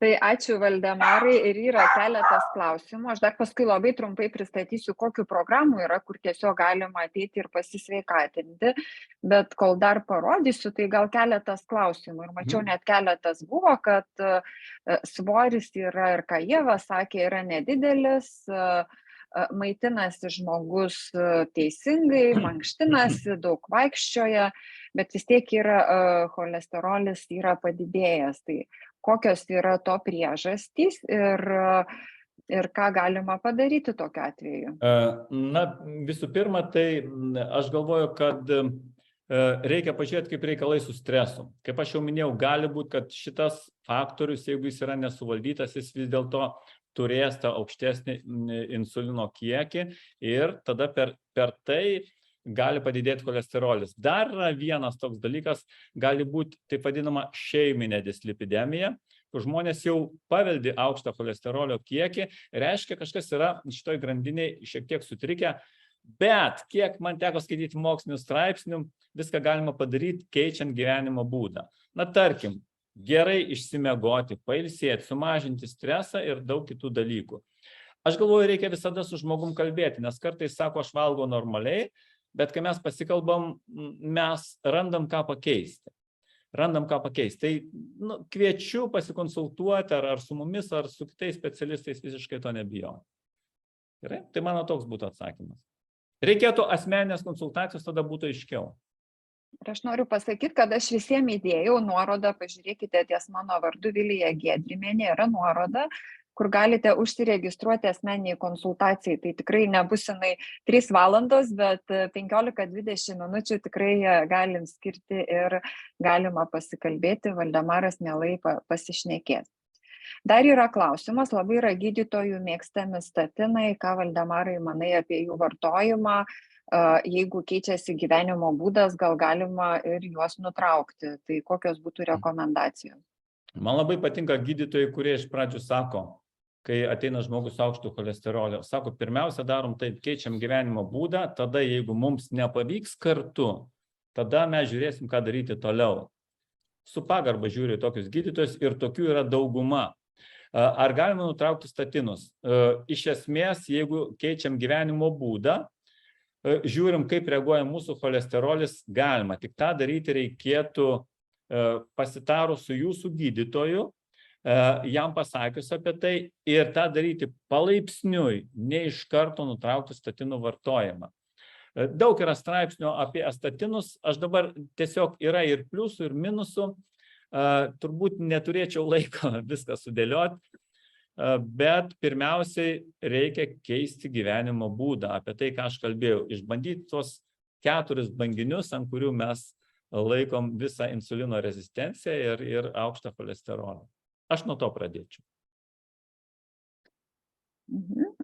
Tai ačiū Valdemarai ir yra keletas klausimų. Aš dar paskui labai trumpai pristatysiu, kokiu programų yra, kur tiesiog galima ateiti ir pasisveikatinti. Bet kol dar parodysiu, tai gal keletas klausimų. Ir mačiau net keletas buvo, kad svoris yra ir ką Ieva sakė, yra nedidelis, maitinasi žmogus teisingai, mankštinasi, daug vaikščioja, bet vis tiek yra cholesterolis yra padidėjęs. Tai kokios yra to priežastys ir ką galima padaryti tokiu atveju? Na, visų pirma, tai aš galvoju, kad reikia pažiūrėti, kaip reikalai su stresu. Kaip aš jau minėjau, gali būti, kad šitas faktorius, jeigu jis yra nesuvaldytas, jis vis dėlto turės tą aukštesnį insulino kiekį ir tada per tai gali padidėti cholesterolis. Dar yra vienas toks dalykas, gali būti taip vadinama šeiminė dislipidemija, kur žmonės jau paveldi aukštą cholesterolio kiekį, reiškia, kažkas yra šitoj grandiniai šiek tiek sutrikę, bet kiek man teko skaityti mokslinių straipsnių, viską galima padaryti keičiant gyvenimo būdą. Na, tarkim, gerai išsimiegoti, pailsėti, sumažinti stresą ir daug kitų dalykų. Aš galvoju, reikia visada su žmogum kalbėti, nes kartais sako, aš valgau normaliai, bet kai mes pasikalbam, mes randam ką pakeisti. Tai kviečiu pasikonsultuoti ar su mumis, ar su kitais specialistais, visiškai to nebijau. Gerai? Tai mano toks būtų atsakymas. Reikėtų asmeninės konsultacijos, tada būtų aiškiau. Ir aš noriu pasakyti, kad aš visiems įdėjau nuorodą, pažiūrėkite, ties mano vardu Vilija Giedrimienė yra nuoroda, kur galite užsiregistruoti asmeniniai konsultacijai. Tai tikrai nebus jinai 3 valandos, bet 15-20 minučių tikrai galim skirti ir galima pasikalbėti, Valdemaras mielai pasišnekės. Dar yra klausimas, labai yra gydytojų mėgstami statinai, ką Valdemarai manai apie jų vartojimą, jeigu keičiasi gyvenimo būdas, gal galima ir juos nutraukti, tai kokios būtų rekomendacijos? Man labai patinka gydytojai, kurie iš pradžių sako, kai ateina žmogus su aukštu cholesteroliu, sako, pirmiausia darom taip, keičiam gyvenimo būdą, tada jeigu mums nepavyks kartu, tada mes žiūrėsim, ką daryti toliau. Su pagarba žiūriu tokius gydytojus ir tokių yra dauguma. Ar galima nutraukti statinus? Iš esmės, jeigu keičiam gyvenimo būdą, žiūrim, kaip reaguoja mūsų cholesterolis, galima. Tik tą daryti reikėtų pasitarus su jūsų gydytoju, jam pasakius apie tai ir tą daryti palaipsniui, ne iš karto nutraukti statinų vartojimą. Daug yra straipsnių apie statinus, aš dabar tiesiog yra ir pliusų, ir minusų, turbūt neturėčiau laiko viską sudėlioti, bet pirmiausiai reikia keisti gyvenimo būdą, apie tai, ką aš kalbėjau, išbandyti tuos 4 banginius, ant kurių mes laikom visą insulino rezistenciją ir aukštą cholesterolį. Aš nuo to pradėčiau.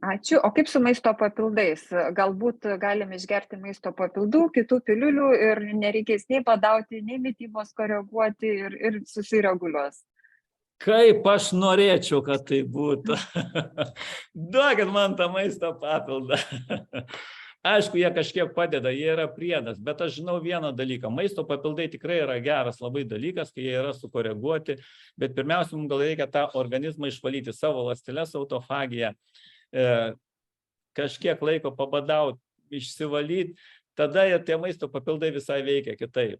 Ačiū. O kaip su maisto papildais? Galbūt galim išgerti maisto papildų, kitų piliulių ir nereikės nei badauti, nei mitybos koreguoti ir susireguliuos. Kaip aš norėčiau, kad tai būtų. Duokit man tą maisto papildą. Aišku, jie kažkiek padeda, jie yra priedas, bet aš žinau vieną dalyką. Maisto papildai tikrai yra geras labai dalykas, kai jie yra sukoreguoti, bet pirmiausia, mums gal reikia tą organizmą išvalyti, savo ląsteles, autofagiją, kažkiek laiko pabadauti, išsivalyti, tada tie maisto papildai visai veikia kitaip.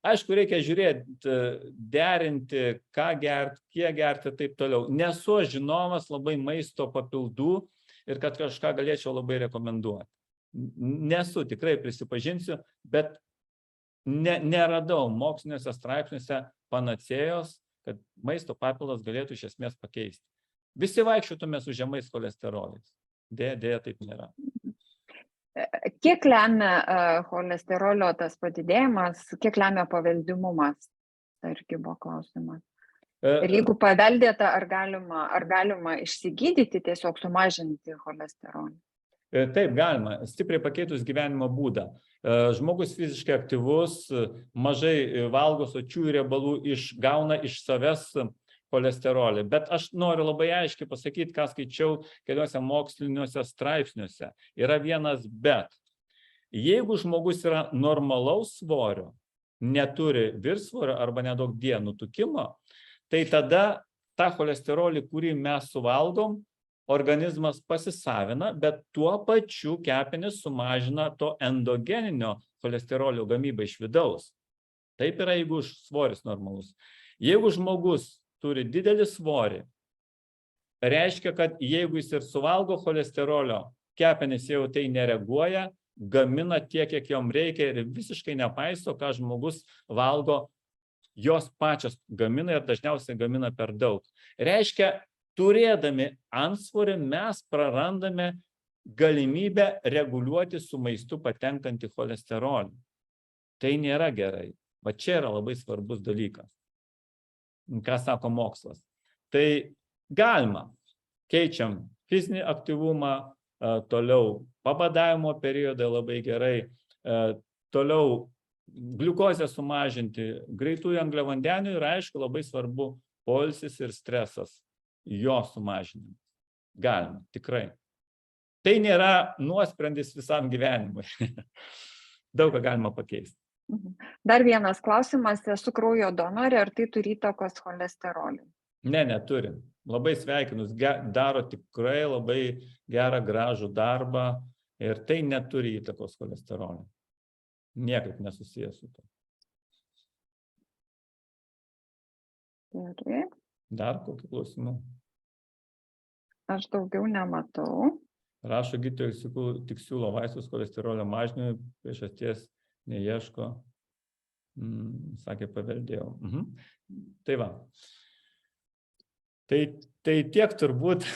Aišku, reikia žiūrėti, derinti, ką gerti, kiek gerti ir taip toliau. Nesu žinomas labai maisto papildų ir kad kažką galėčiau labai rekomenduoti. Nesu, tikrai prisipažinsiu, bet neradau moksliniuose straipsniuose panacėjos, kad maisto papildas galėtų iš esmės pakeisti. Visi vaikščiotume su žemais cholesteroliais. Deja, taip nėra. Kiek lemia cholesterolio tas padidėjimas, kiek lemia paveldimumas? Tai irgi buvo klausimas. Ir jeigu paveldėta, ar galima išsigydyti, tiesiog sumažinti cholesterolį? Taip, galima, stipriai pakeitus gyvenimo būdą. Žmogus fiziškai aktyvus, mažai valgo sočiųjų riebalų, gauna iš savęs cholesterolį. Bet aš noriu labai aiškiai pasakyti, ką skaičiau keliuose moksliniuose straipsniuose. Yra vienas bet. Jeigu žmogus yra normalaus svorio, neturi viršsvorio arba nedaug dienų nutukimo, tai tada tą cholesterolį, kurį mes suvalgom, organizmas pasisavina, bet tuo pačiu kepenys sumažina to endogeninio cholesterolio gamybą iš vidaus. Taip yra, jeigu svoris normalus. Jeigu žmogus turi didelį svorį, reiškia, kad jeigu jis ir suvalgo cholesterolio, kepenys jau tai nereaguoja, gamina tiek, kiek jom reikia ir visiškai nepaiso, ką žmogus valgo, jos pačios gamina ir dažniausiai gamina per daug. Reiškia, turėdami antsvorį mes prarandame galimybę reguliuoti su maistu patenkantį cholesterolį. Tai nėra gerai. Va čia yra labai svarbus dalykas. Ką sako mokslas. Tai galima. Keičiam fizinį aktyvumą, toliau pabadavimo periodai labai gerai. Toliau gliukozę sumažinti, greitųjų angliavandenių ir aišku labai svarbu poilsis ir stresas, jo sumažinimas. Galima, tikrai. Tai nėra nuosprendis visam gyvenimui. Daug ką galima pakeisti. Dar vienas klausimas, esu kraujo donorė, ar tai turi įtakos cholesteroliui? Ne, neturi. Labai sveikinus, daro tikrai labai gerą, gražų darbą ir tai neturi įtakos cholesteroliui. Niekaip nesusijęs su to. Gerai. Dar kokių klausimų? Aš daugiau nematau. Rašo gydytojas, tik siūlo vaistus cholesterolio mažinimui, priežasties neieško. Sakė, paveldėjau. Tai va. Tai tiek turbūt.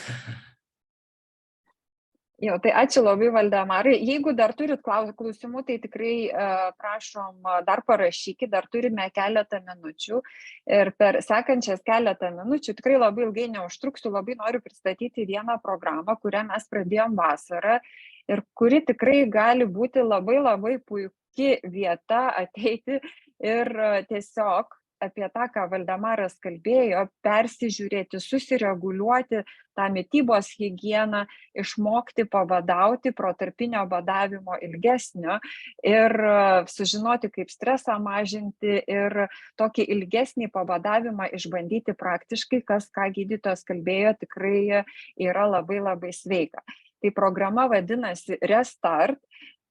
Jo, tai ačiū labai, Valdemarai. Jeigu dar turit klausimų, tai tikrai prašom dar parašykit, dar turime keletą minučių. Ir per sekančias keletą minučių, tikrai labai ilgai neužtruksiu, labai noriu pristatyti vieną programą, kurią mes pradėjom vasarą ir kuri tikrai gali būti labai labai puiki vieta ateiti ir tiesiog apie tą, ką Valdemaras kalbėjo, persižiūrėti, susireguliuoti tą mitybos higieną, išmokti pabadauti protarpinio badavimo ilgesnio ir sužinoti, kaip stresą mažinti ir tokį ilgesnį pabadavimą išbandyti praktiškai, kas, ką gydytojas kalbėjo, tikrai yra labai labai sveika. Tai programa vadinasi Restart,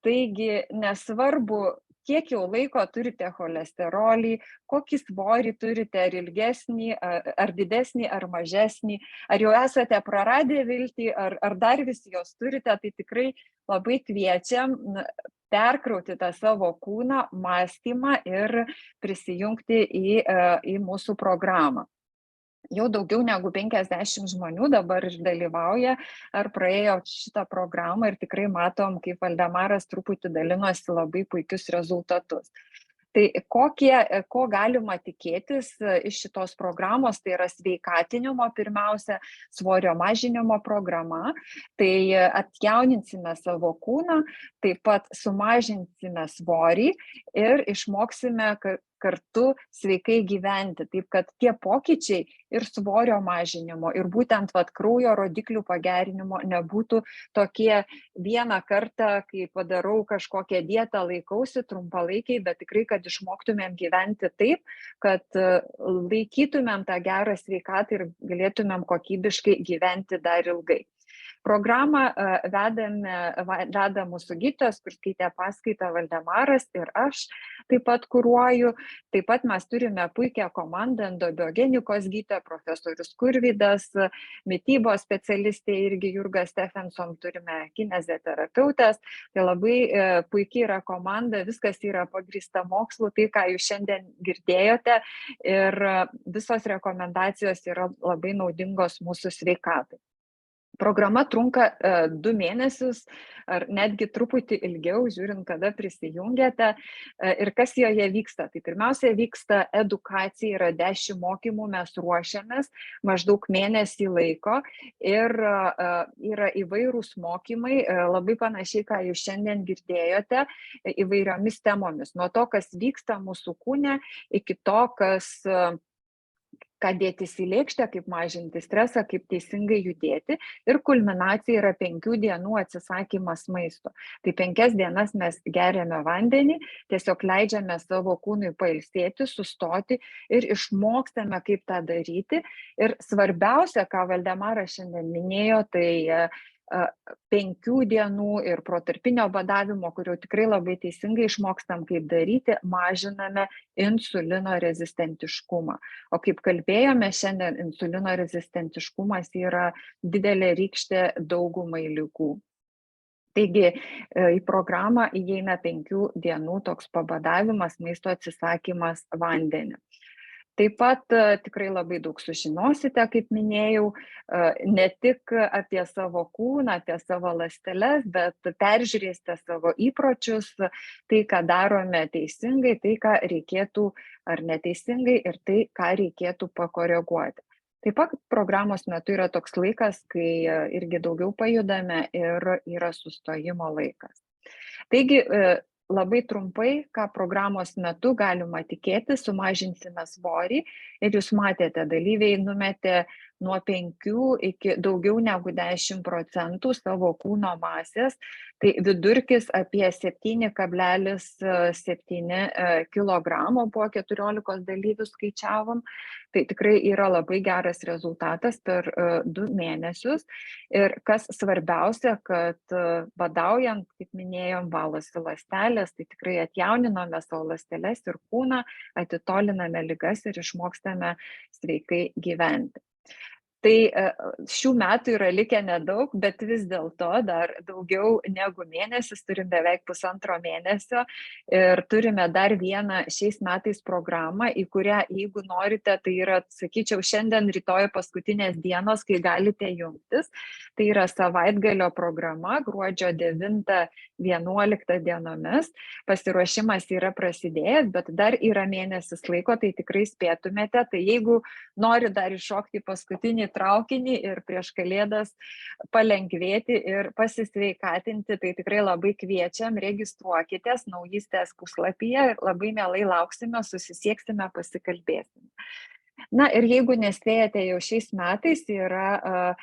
taigi nesvarbu, kiek jau laiko turite cholesterolį, kokį svorį turite, ar ilgesnį, ar didesnį, ar mažesnį, ar jau esate praradę viltį, ar dar vis jos turite, tai tikrai labai kviečiam perkrauti tą savo kūną, mąstymą ir prisijungti į mūsų programą. Jau daugiau negu 50 žmonių dabar dalyvauja ar praėjo šitą programą ir tikrai matom, kaip Valdemaras truputį dalinosi labai puikius rezultatus. Tai ko galima tikėtis iš šitos programos, tai yra sveikatinimo pirmiausia, svorio mažinimo programa, tai atjauninsime savo kūną, taip pat sumažinsime svorį ir išmoksime kartu sveikai gyventi, taip kad tie pokyčiai ir svorio mažinimo, ir būtent kraujo rodiklių pagerinimo nebūtų tokie vieną kartą, kai padarau kažkokią dietą, laikausi trumpalaikiai, bet tikrai, kad išmoktumėm gyventi taip, kad laikytumėm tą gerą sveikatą ir galėtumėm kokybiškai gyventi dar ilgai. Programą veda mūsų gydytojas, kur skaitė paskaitą Valdemaras ir aš taip pat kuruoju. Taip pat mes turime puikią komandą, endobiogenikos gydytoją, profesorius Kurvydas, mitybos specialistė irgi Jurga Stefenson, turime kineziterapeutės. Tai labai puikiai yra komanda, viskas yra pagrįsta mokslu, tai ką jūs šiandien girdėjote ir visos rekomendacijos yra labai naudingos mūsų sveikatai. Programa trunka 2 mėnesius ar netgi truputį ilgiau, žiūrint, kada prisijungiate ir kas joje vyksta. Tai pirmiausia vyksta edukacija, yra 10 mokymų, mes ruošiamės maždaug mėnesį laiko ir yra įvairūs mokymai, labai panašiai, ką jūs šiandien girdėjote, įvairiomis temomis. Nuo to, kas vyksta mūsų kūne, iki to, ką dėtis į lėkštę, kaip mažinti stresą, kaip teisingai judėti. Ir kulminacija yra 5 dienų atsisakymas maisto. Tai 5 dienas mes geriame vandenį, tiesiog leidžiame savo kūnui pailsėti, sustoti ir išmokstame, kaip tą daryti. Ir svarbiausia, ką Valdemaras šiandien minėjo, tai 5 dienų ir protarpinio badavimo, kurio tikrai labai teisingai išmokstam, kaip daryti, mažiname insulino rezistentiškumą. O kaip kalbėjome, šiandien insulino rezistentiškumas yra didelė rykštė daugumai ligų. Taigi į programą įeina 5 dienų toks pabadavimas, maisto atsisakymas vandeniu. Taip pat tikrai labai daug sužinosite, kaip minėjau, ne tik apie savo kūną, apie savo ląsteles, bet peržiūrėsite savo įpročius, tai, ką darome teisingai, tai, ką reikėtų ar neteisingai ir tai, ką reikėtų pakoreguoti. Taip pat programos metu yra toks laikas, kai irgi daugiau pajudame ir yra sustojimo laikas. Taigi labai trumpai, ką programos metu galima tikėti, sumažinsime svorį ir jūs matėte, dalyviai numetė nuo 5 iki daugiau negu 10% savo kūno masės, tai vidurkis apie 7,7 kilogramo po 14 dalyvių skaičiavom, tai tikrai yra labai geras rezultatas per 2 mėnesius ir kas svarbiausia, kad badaujant, kaip minėjom, valosi ląstelės, tai tikrai atjauniname savo ląsteles ir kūną, atitoliname ligas ir išmokstame sveikai gyventi. Tai šių metų yra likę nedaug, bet vis dėlto dar daugiau negu mėnesis, turim beveik 1,5 mėnesio ir turime dar vieną šiais metais programą, į kurią, jeigu norite, tai yra, sakyčiau, šiandien, rytoj paskutinės dienos, kai galite jungtis. Tai yra savaitgalio programa, gruodžio 9-11 dienomis. Pasiruošimas yra prasidėjęs, bet dar yra mėnesis laiko, tai tikrai spėtumėte. Tai jeigu nori dar iššokti paskutinį traukinį ir prieš Kalėdas palengvėti ir pasisveikatinti, tai tikrai labai kviečiam, registruokitės naujystės puslapyje ir labai mielai lauksime, susisieksime, pasikalbėsime. Na ir jeigu nespėjate jau šiais metais, yra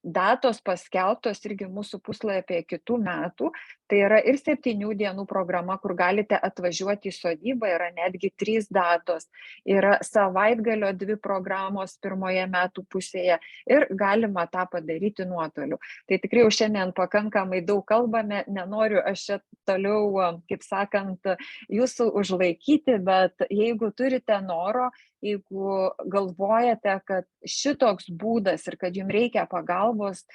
datos paskelbtos irgi mūsų puslapyje kitų metų, tai yra ir 7 dienų programa, kur galite atvažiuoti į sodybą, yra netgi 3 datos, yra savaitgalio 2 programos pirmoje metų pusėje ir galima tą padaryti nuotoliu. Tai tikrai jau šiandien pakankamai daug kalbame, nenoriu aš čia toliau, kaip sakant, jūsų užlaikyti, bet jeigu turite noro, jeigu galvojate, kad šitoks būdas ir kad jums reikia pagalbos,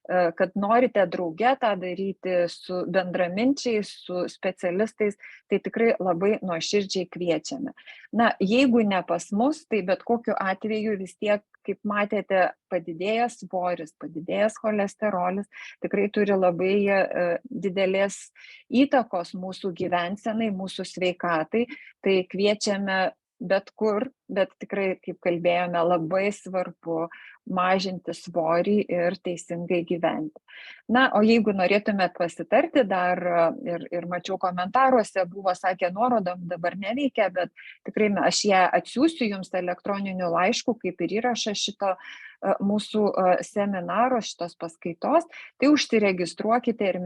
kad norite drauge tą daryti su bendraminčiais, su specialistais, tai tikrai labai nuoširdžiai kviečiame. Na, jeigu ne pas mus, tai bet kokiu atveju vis tiek, kaip matėte, padidėjęs svoris, padidėjęs cholesterolis, tikrai turi labai didelės įtakos mūsų gyvensenai, mūsų sveikatai, tai kviečiame bet kur, bet tikrai, kaip kalbėjome, labai svarbu mažinti svorį ir teisingai gyventi. Na, o jeigu norėtumėt pasitarti dar, ir mačiau komentaruose, buvo sakę nuorodom, dabar neveikia, bet tikrai aš ją atsiųsiu jums elektroniniu laišku, kaip ir įrašą šito mūsų seminaro, šitos paskaitos, tai užsiregistruokite ir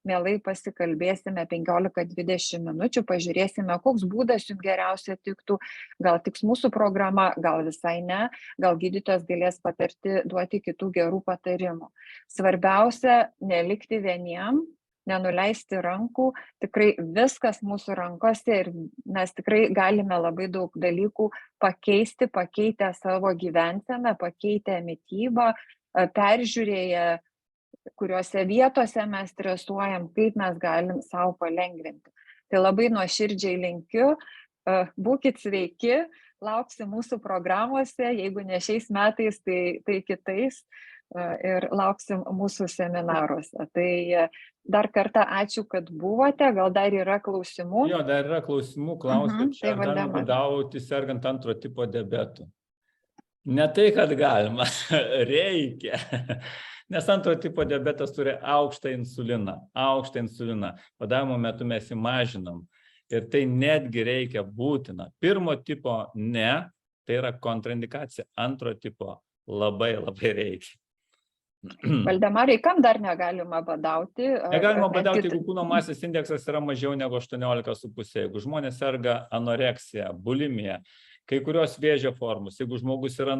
mielai pasikalbėsime 15-20 minučių, pažiūrėsime, koks būdas jums geriausia tiktų, gal tiks mūsų programa, gal visai ne, gal gydytojas galės patarti, duoti kitų gerų patarimų. Svarbiausia, nelikti vieniem, nenuleisti rankų, tikrai viskas mūsų rankose ir mes tikrai galime labai daug dalykų pakeisti, pakeitę savo gyvenseną, pakeitę mitybą, peržiūrėję, kuriuose vietose mes stresuojam, kaip mes galim savo palengvinti. Tai labai nuoširdžiai linkiu, būkit sveiki, lauksim mūsų programuose, jeigu ne šiais metais, tai kitais ir lauksim mūsų seminaruose. Tai dar kartą ačiū, kad buvote, gal dar yra klausimų? Jo, dar yra klausimų, klausit, Tai ar galima badauti sergant antro tipo diabetu. Ne tai, kad galima, reikia. Nes antro tipo diabetas turi aukštą insuliną. Badavimo metu mes jį mažinam. Ir tai netgi reikia būtina. Pirmo tipo ne, tai yra kontraindikacija. Antro tipo labai reikia. Valdemarai, kam dar negalima badauti? Negalima badauti, jeigu kūno masės indeksas yra mažiau negu 18,5. Jeigu žmonės serga anoreksija, bulimija, kai kurios vėžio formos, jeigu žmogus yra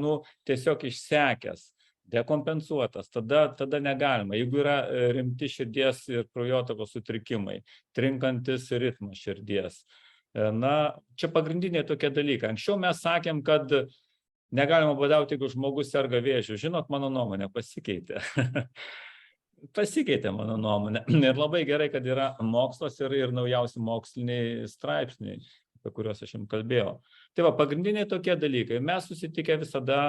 tiesiog išsekęs, dekompensuotas, tada negalima. Jeigu yra rimti širdies ir kraujotakos sutrikimai, trinkantis ritmas širdies. Na, čia pagrindiniai tokie dalykai. Anksčiau mes sakėm, kad negalima badauti, jeigu žmogus serga vėžiu. Žinot, mano nuomonė pasikeitė. Pasikeitė mano nuomonė. Ir labai gerai, kad yra mokslas ir naujausi moksliniai straipsniai, apie kuriuos aš jums kalbėjau. Tai va, pagrindiniai tokie dalykai. Mes susitikę visada.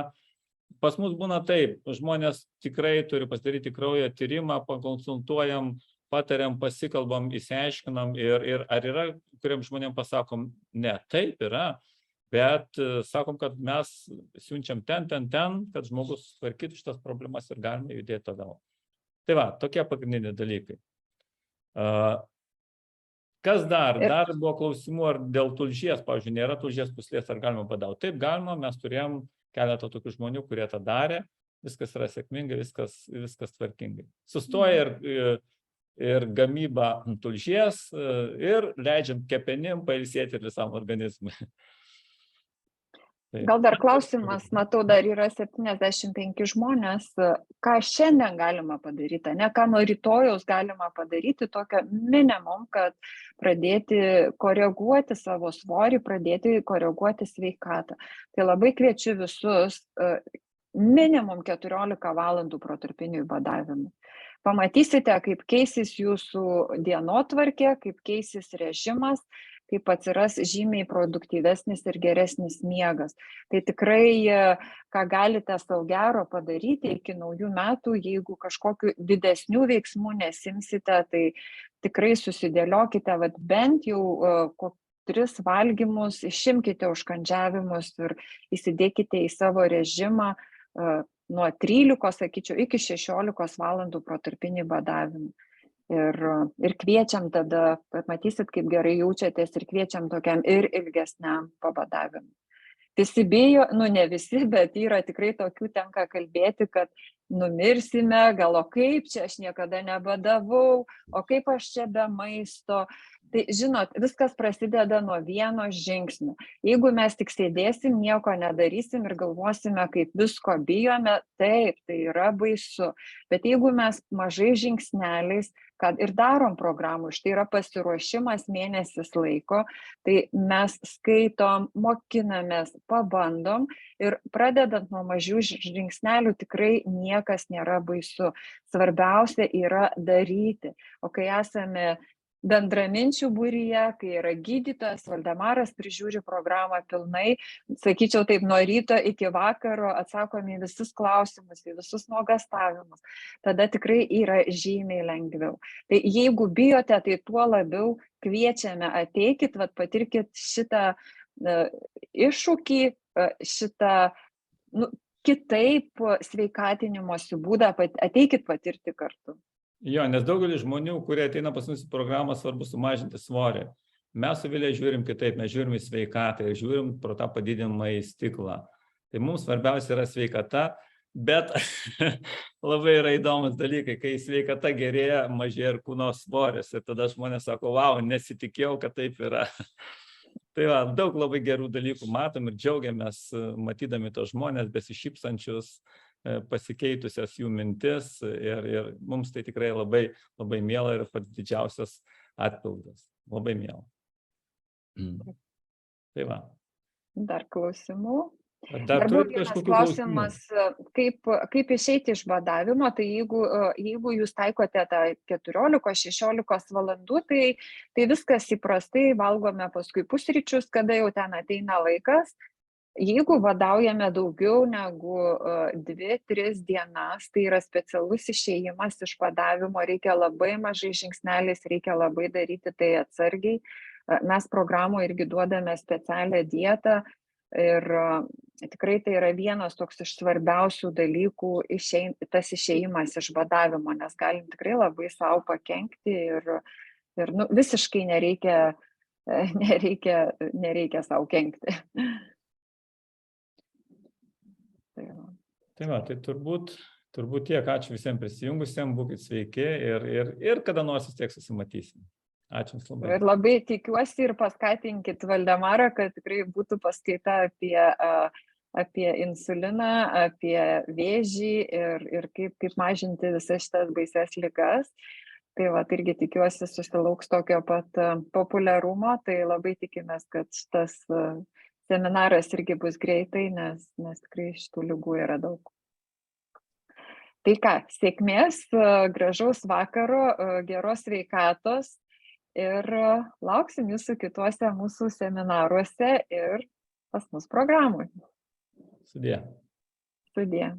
Pas mus būna taip, žmonės tikrai turi pasidaryti kraujo tyrimą, pakonsultuojam, patariam, pasikalbam, įsiaiškinam ir ar yra, kuriam žmonėm pasakom, ne, taip yra, bet sakom, kad mes siunčiam ten, kad žmogus tvarkytų šitas problemas ir galime judėti toliau. Tai va, tokie pagrindiniai dalykai. Kas dar? Dar buvo klausimų, ar dėl tulžies, pavyzdžiui, nėra tulžies pūslės, ar galima badauti. Taip galima, mes turėjom keletą tokių žmonių, kurie tą darė, viskas yra sėkmingai, viskas tvarkingai. Sustoja ir gamyba tulžies ir leidžiam kepenim pailsėti ir visam organizmui. Gal dar klausimas, matau, dar yra 75 žmonės, ką šiandien galima padaryti, ne ką nuo rytojaus galima padaryti, tokio minimum, kad pradėti koreguoti savo svorį, pradėti koreguoti sveikatą. Tai labai kviečiu visus minimum 14 valandų protarpiniui badavimui. Pamatysite, kaip keisis jūsų dienotvarkė, kaip keisis režimas, kaip atsiras žymiai produktyvesnis ir geresnis miegas. Tai tikrai, ką galite sau gero padaryti iki naujų metų, jeigu kažkokiu didesnių veiksmų nesimsite, tai tikrai susidėliokite, bent jau 3 valgymus, išimkite užkandžiavimus ir įsidėkite į savo režimą nuo 13, sakyčiau, iki 16 valandų protarpinį badavimą. Ir kviečiam tada, matysit, kaip gerai jaučiatės, ir kviečiam tokiam ir ilgesniam pabadavimui. Visi bijo, ne visi, bet yra tikrai tokių, tenka kalbėti, kad numirsime, gal o kaip čia aš niekada nebadavau, o kaip aš čia be maisto. Tai žinot, viskas prasideda nuo vieno žingsnio. Jeigu mes tik sėdėsim, nieko nedarysim ir galvosime, kaip visko bijome, taip, tai yra baisu. Bet jeigu mes mažai žingsneliais, kad ir darom programų, štai yra pasiruošimas mėnesis laiko, tai mes skaitom, mokinamės, pabandom ir pradedant nuo mažių žingsnelių tikrai niekas nėra baisu. Svarbiausia yra daryti. O kai esame bendraminčių būryje, kai yra gydytojas, Valdemaras prižiūri programą pilnai, sakyčiau taip, nuo ryto iki vakaro atsakome į visus klausimus, į visus nuogąstavimus, tada tikrai yra žymiai lengviau. Tai jeigu bijote, tai tuo labiau kviečiame, ateikit, patirkit šitą iššūkį, šitą kitaip sveikatinimosi būdą, ateikit patirti kartu. Jo, nes daugelis žmonių, kurie ateina pas mus į programą, svarbu sumažinti svorį. Mes su Vilija žiūrim kitaip, mes žiūrim į sveikatą ir žiūrim pro tą padidinimą į stiklą. Tai mums svarbiausia yra sveikata, bet labai yra įdomus dalykai, kai sveikata gerėja, mažėja ir kūno svoris. Ir tada žmonės sako, wow, nesitikėjau, kad taip yra. Tai va, daug labai gerų dalykų matom ir džiaugiamės matydami tos žmonės besišypsančius, pasikeitusias jų mintis ir mums tai tikrai labai, labai miela ir pats didžiausias atpildas. Labai miela. Tai va. Dar klausimų? Dar buvo turit vienas kažkokių klausimas, kaip išeiti iš badavimo, tai jeigu jūs taikote tą 14-16 valandų, tai viskas įprastai, valgome paskui pusryčius, kada jau ten ateina laikas. Jeigu badaujame daugiau negu 2-3 dienas, tai yra specialus išėjimas iš badavimo, reikia labai mažai žingsneliais, reikia labai daryti tai atsargiai. Mes programoje irgi duodame specialią dietą ir tikrai tai yra vienas toks iš svarbiausių dalykų, tas išėjimas iš badavimo, nes galim tikrai labai savo pakenkti ir visiškai nereikia savo kenkti. Tai va, tai turbūt tiek, ačiū visiems prisijungusiems, būkit sveiki ir kada nors vis tiek susimatysim. Ačiū Jums labai. Ir labai tikiuosi ir paskatinkit Valdemarą, kad tikrai būtų paskaita apie insuliną, apie vėžį ir kaip mažinti visas šitas baises ligas. Tai va, irgi tikiuosi susilauks tokio pat populiarumo, tai labai tikimės, kad šitas seminaras irgi bus greitai, nes tikrai šitų ligų yra daug. Tai ką, sėkmės, gražaus vakaro, geros sveikatos ir lauksim jūsų kituose mūsų seminaruose ir pas mus programui. Sudie. Sudie.